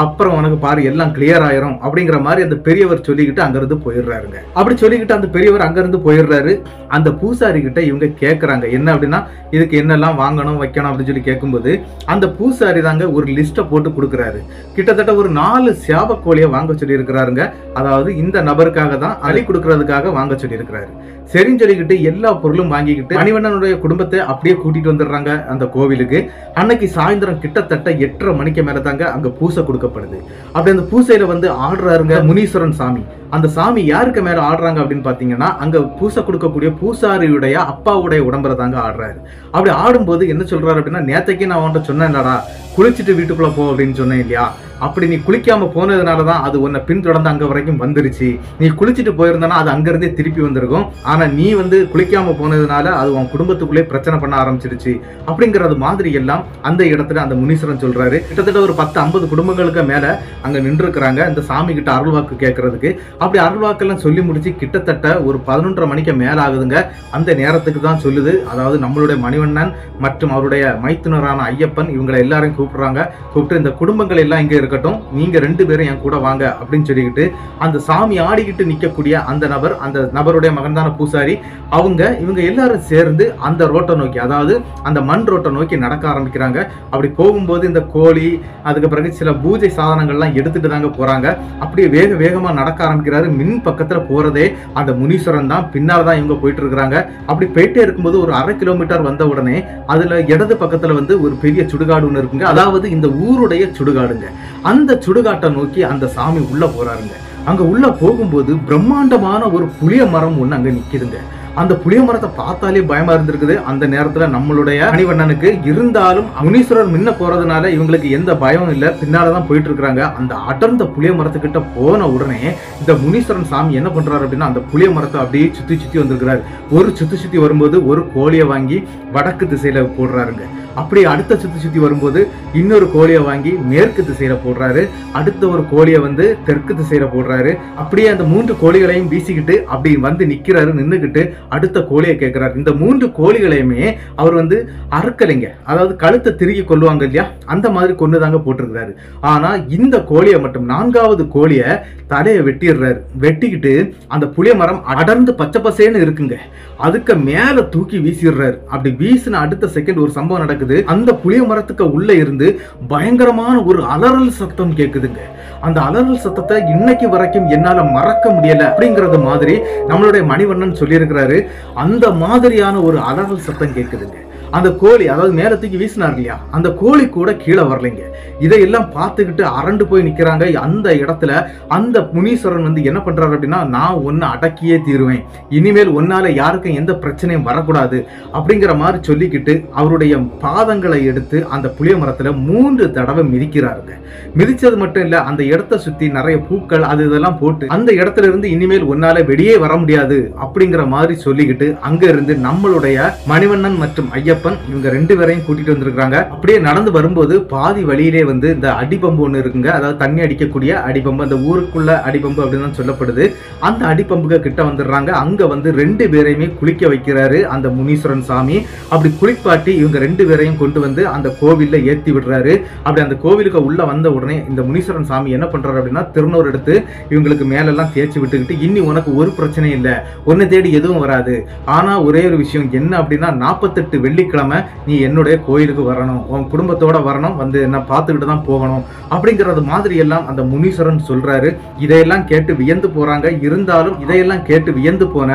அப்புறம் உனக்கு பாரு எல்லாம் கிளியர் ஆயிரும் அப்படிங்கிற மாதிரி அந்த பெரியவர் சொல்லிக்கிட்டு அங்கிருந்து போயிடுறாருங்க. அப்படி சொல்லிக்கிட்டு அந்த பெரியவர் அங்கிருந்து போயிடுறாரு. அந்த பூசாரி கிட்ட இவங்க கேட்கறாங்க, என்ன அப்படின்னா இதுக்கு என்னெல்லாம் வாங்கணும் வைக்கணும் அப்படின்னு சொல்லி கேட்கும்போது, அந்த பூசாரி தாங்க ஒரு லிஸ்ட்டை போட்டு கொடுக்குறாரு. கிட்டத்தட்ட ஒரு 4 சாப கோழியை வாங்க சொல்லி இருக்கிறாருங்க. அதாவது இந்த நபருக்காக தான் அலி கொடுக்கறதுக்காக வாங்க சொல்லி இருக்கிறாரு. சரின்னு சொல்லிக்கிட்டு எல்லா பொருளும் வாங்கிக்கிட்டு மணிவண்ணனுடைய குடும்பத்தை அப்படியே கூட்டிட்டு வந்துடுறாங்க அந்த கோவிலுக்கு. அன்னைக்கு சாயந்தரம் கிட்டத்தட்ட 8:30 மணிக்கு மேல தாங்க அங்க பூசை கொடுக்கப்படுது. அப்படி அந்த பூசையில வந்து ஆடுறாருங்க முனீஸ்வரன் சாமி. அந்த சாமி யாருக்கு மேல ஆடுறாங்க அப்படின்னு பாத்தீங்கன்னா, அங்க பூசை கொடுக்கக்கூடிய பூசாரியுடைய அப்பாவுடைய உடம்புல தாங்க ஆடுறாரு. அப்படி ஆடும்போது என்ன சொல்றாரு அப்படின்னா, நேத்தைக்கு நான் அவன்கிட்ட சொன்னேன்டா குளிச்சுட்டு வீட்டுக்குள்ள போ அப்படின்னு சொன்னேன் இல்லையா, அப்படி நீ குளிக்காம போனதுனாலதான் அது உன்னை பின்தொடர்ந்து அங்க வரைக்கும் வந்துருச்சு. நீ குளிச்சுட்டு போயிருந்தனா அது அங்க இருந்தே திருப்பி வந்திருக்கும். ஆனா நீ வந்து குளிக்காம போனதுனால அது உன் குடும்பத்துக்குள்ளே பிரச்சனை பண்ண ஆரம்பிச்சிருச்சு அப்படிங்கறது மாதிரி எல்லாம் அந்த இடத்துல அந்த முனீஸ்வரன் சொல்றாரு. கிட்டத்தட்ட ஒரு 10-50 குடும்பங்களுக்கு மேல அங்க நின்று இருக்கிறாங்க இந்த சாமி கிட்ட அருள்வாக்கு கேட்கறதுக்கு. அப்படி அருள்வாக்கெல்லாம் சொல்லி முடிச்சு கிட்டத்தட்ட ஒரு 11:30 மணிக்கு மேல ஆகுதுங்க. அந்த நேரத்துக்கு தான் சொல்லுது. அதாவது நம்மளுடைய மணிவண்ணன் மற்றும் அவருடைய மைத்துனரான ஐயப்பன் இவங்களை எல்லாரையும் கூப்பிடுறாங்க. கூப்பிட்டு இந்த குடும்பங்கள் எல்லாம் இங்க இருக்கட்டும், நீங்க 2 பேரும் என் கூட வாங்க அப்படின்னு சொல்லிக்கிட்டு அந்த சாமி ஆடிக்கிட்டு நிக்கக்கூடிய அந்த நபருடைய மகன் தான பூசாரி, இவங்க எல்லாரும் சேர்ந்து அந்த ரோட்டை நோக்கி, அதாவது அந்த மண் ரோட்டை நோக்கி நடக்க ஆரம்பிக்கிறாங்க. அப்படி போகும்போது இந்த கோழி அதுக்கு பிறகு சில பூஜை சாதனங்கள்லாம் எடுத்துட்டு தாங்க போறாங்க. அப்படியே வேகமா நடக்க ஆரம்பிக்கிறாரு. மின் பக்கத்துல போறதே அந்த முனீஸ்வரன் தான், பின்னால்தான் இவங்க போயிட்டு இருக்கிறாங்க. அப்படி போயிட்டே இருக்கும்போது ஒரு 1/2 கிலோமீட்டர் வந்த உடனே அதுல இடது பக்கத்துல வந்து ஒரு பெரிய சுடுகாடு ஒண்ணு இருக்குங்க. அதாவது இந்த ஊருடைய சுடுகாடுங்க. அந்த சுடுகாட்டை நோக்கி அந்த சாமி உள்ள போறாருங்க. அங்க உள்ள போகும்போது பிரம்மாண்டமான ஒரு புளிய மரம் ஒண்ணு அங்க நிக்குதுங்க. அந்த புளிய மரத்தை பார்த்தாலே பயமா இருந்திருக்குது அந்த நேரத்துல நம்மளுடைய மணிவண்ணனுக்கு. இருந்தாலும் முனீஸ்வரர் முன்ன போறதுனால இவங்களுக்கு எந்த பயமும் இல்ல, பின்னாலதான் போயிட்டு இருக்காங்க. அந்த அடர்ந்த புளிய மரத்துக்கிட்ட போன உடனே இந்த முனீஸ்வரன் சாமி என்ன பண்றாரு அப்படின்னா, அந்த புளிய மரத்தை அப்படியே சுத்தி வந்திருக்கிறாரு. ஒரு சுத்தி வரும்போது ஒரு கோழியை வாங்கி வடக்கு திசையில போடுறாருங்க. அப்படியே அடுத்த சுத்தி வரும்போது இன்னொரு கோழியை வாங்கி மேற்கு திசையில போடுறாரு. அடுத்த ஒரு கோழியை வந்து தெற்கு திசையில போடுறாரு. சொல்றாரு. அப்படியே அந்த 3 கோழிகளையும் வீசிக்கிட்டு அப்படி வந்து நிக்கிறாரு. நின்னுகிட்டு அடுத்த கோழியை கேட்கிறாரு. இந்த 3 கோழிகளையுமே அவர் வந்து அறுக்கலைங்க, அதாவது கழுத்தை திருகி கொல்லுவாங்க இல்லையா, அந்த மாதிரி கொண்டுதாங்க போட்டிருக்கிறாரு. ஆனா இந்த கோழியை மட்டும் 4வது கோழியை தலையை வெட்டிடுறாரு. வெட்டிக்கிட்டு அந்த புளிய மரம் அடர்ந்து பச்சை பசேன்னு இருக்குங்க, அதுக்கு மேல தூக்கி வீசிடுறாரு. அப்படி வீசின அடுத்த செகண்ட் ஒரு சம்பவம் நடக்குது. அந்த புளிய மரத்துக்கு உள்ள இருந்து பயங்கரமான ஒரு அலறல் சத்தம் கேக்குதுங்க. அந்த அலறல் சத்தத்தை இன்னைக்கு வரைக்கும் என்னால மறக்க முடியல அப்படிங்கறது மாதிரி நம்மளுடைய மணிவண்ணன் சொல்லியிருக்கிறாரு. அந்த மாதிரியான ஒரு அலறல் சத்தம் கேக்குதுங்க. அந்த கோழி, அதாவது மேல தூக்கி வீசினார் இல்லையா, அந்த கோழி கூட கீழே வரலைங்க. இதையெல்லாம் பார்த்துக்கிட்டு அரண்டு போய் நிக்கிறாங்க. அந்த இடத்துல அந்த முனீஸ்வரன் வந்து என்ன பண்றாரு அப்படின்னா, நான் ஒன்னு அடக்கியே தீருவேன், இனிமேல் ஒன்னால யாருக்கும் எந்த பிரச்சனையும் வரக்கூடாது அப்படிங்கிற மாதிரி சொல்லிக்கிட்டு அவருடைய பாதங்களை எடுத்து அந்த புளிய மரத்துல 3 தடவை மிதிக்கிறாருங்க. மிதிச்சது மட்டும் இல்ல, அந்த இடத்தை சுத்தி நிறைய பூக்கள் அது இதெல்லாம் போட்டு அந்த இடத்துல இருந்து இனிமேல் ஒன்னால வெளியே வர முடியாது அப்படிங்கிற மாதிரி சொல்லிக்கிட்டு அங்க இருந்து நம்மளுடைய மணிவண்ணன் மற்றும் ஐயப்பன் இவங்க 2 பேரையும் கூட்டிட்டு வந்திருக்காங்க. அப்படியே நடந்து வரும்போது பாதி வழியிலே வந்து இந்த அடிபம்பு ஒண்ணு இருக்குங்க, அதாவது தண்ணி அடிக்கக்கூடிய அடிபம்பு, அந்த ஊருக்குள்ள அடிபம்பு அப்படின்னு சொல்லப்படுது. அந்த அடிபம்புக்கு கிட்ட வந்துடுறாங்க. அங்க வந்து 2 பேரையுமே குளிக்க வைக்கிறாரு அந்த முனீஸ்வரன் சாமி. அப்படி குளிப்பாட்டி இவங்க 2 பேரையும் கொண்டு வந்து அந்த கோவில்ல ஏத்தி விடுறாரு. அப்படி அந்த கோவிலுக்கு உள்ள வந்த உடனே இந்த முனீஸ்வரன் சாமி என்ன பண்றாரு அப்படின்னா, திருநூறு எடுத்து இவங்களுக்கு மேலெல்லாம் தேய்ச்சி விட்டுக்கிட்டு, இனி உனக்கு ஒரு பிரச்சனையும் இல்லை, உன்னை தேடி எதுவும் வராது, ஆனா ஒரே ஒரு விஷயம் என்ன அப்படின்னா, 48 வெள்ளிக்கிழமை நீ என்னுடைய கோயிலுக்கு வரணும், உன் குடும்பத்தோட வரணும், வந்து என்ன பார்த்துக்கிட்டு தான் போகணும் அப்படிங்கறது மாதிரி எல்லாம் அந்த முனீஸ்வரன் சொல்றாரு. இதையெல்லாம் கேட்டு வியந்து போறாங்க. இருந்தாலும் இதையெல்லாம் கேட்டு வியந்து போன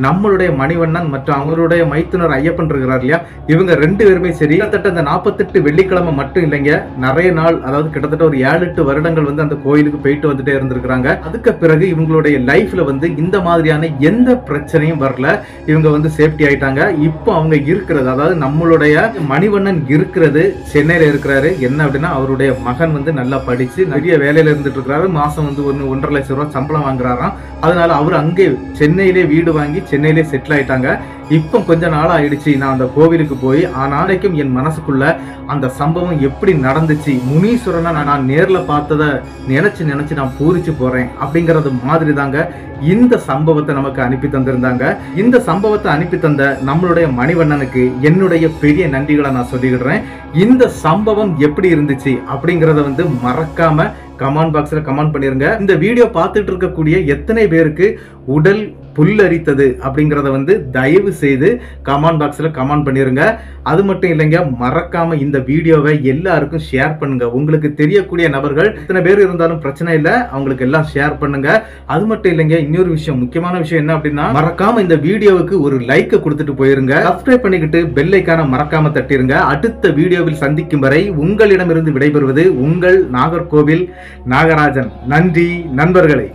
நம்மளுடைய மணிவண்ணன் மற்றும் அவருடைய மைத்துனர் ஐயப்பன் இருக்கிறார் இல்லையா, இவங்க 2 பேருமே சரி, கிட்டத்தட்ட அந்த 48 வெள்ளிக்கிழமை மட்டும் இல்லைங்க, நிறைய நாள், அதாவது கிட்டத்தட்ட ஒரு 7-8 வருடங்கள் வந்து அந்த கோயிலுக்கு போயிட்டு வந்துட்டே இருந்திருக்கிறாங்க. அதுக்கு பிறகு இவங்களுடைய லைஃப்ல வந்து இந்த மாதிரியான எந்த பிரச்சனையும் வரல. இவங்க வந்து சேஃப்டி ஆயிட்டாங்க. இப்போ அவங்க இருக்கிறது, அதாவது நம்மளுடைய மணிவண்ணன் இருக்கிறது சென்னையில இருக்கிறாரு. என்ன அப்படின்னா, அவருடைய மகன் வந்து நல்லா படிச்சு நிறைய வேலையில இருந்துட்டு இருக்கிறாரு. மாசம் வந்து 1.5 லட்சம் ரூபாய் சம்பளம் வாங்குறாராம். அதனால அவர் அங்கே சென்னையிலே வீடு வாங்கி சென்னையிலே செட்டில் ஆயிட்டாங்க. இப்போ கொஞ்ச நாள் ஆயிடுச்சு நான் அந்த கோவிலுக்கு போய். ஆனாலும் என் மனசுக்குள்ள அந்த சம்பவம் எப்படி நடந்துச்சு, முனீஸ்வரனை நான் நேர்ல பார்த்ததை நினைச்சு நான் பூரிச்சு போறேன் அப்படிங்கறது மாதிரி தாங்க இந்த சம்பவத்தை நமக்கு அனுப்பி தந்திருந்தாங்க. இந்த சம்பவத்தை அனுப்பி தந்த நம்மளுடைய மணிவண்ணனுக்கு என்னுடைய பெரிய நன்றிகளை நான் சொல்லிக்கிடுறேன். இந்த சம்பவம் எப்படி இருந்துச்சு அப்படிங்கறத வந்து மறக்காம கமெண்ட் பாக்ஸ்ல கமெண்ட் பண்ணிருங்க. இந்த வீடியோ பார்த்துட்டு இருக்கக்கூடிய எத்தனை பேருக்கு உடல் புல்லரித்தது அப்படிங்கறத வந்து தயவு செய்து கமெண்ட் பாக்ஸ்ல கமெண்ட் பண்ணிருங்க. அது மட்டும் இல்லைங்க, மறக்காம இந்த வீடியோவை எல்லாருக்கும் ஷேர் பண்ணுங்க. உங்களுக்கு தெரியக்கூடிய நபர்கள் எத்தனை பேர் இருந்தாலும் பிரச்சனை இல்லை, அவங்களுக்கு எல்லாம் ஷேர் பண்ணுங்க. அது மட்டும் இல்லைங்க, இன்னொரு விஷயம், முக்கியமான விஷயம் என்ன அப்படின்னா, மறக்காம இந்த வீடியோவுக்கு ஒரு லைக் கொடுத்துட்டு போயிருங்க. சப்ஸ்கிரைப் பண்ணிக்கிட்டு பெல் ஐகானை மறக்காம தட்டிருங்க. அடுத்த வீடியோவில் சந்திக்கும் வரை உங்களிடமிருந்து விடைபெறுவது உங்கள் நாகர்கோவில் நாகராஜன். நன்றி நண்பர்களே.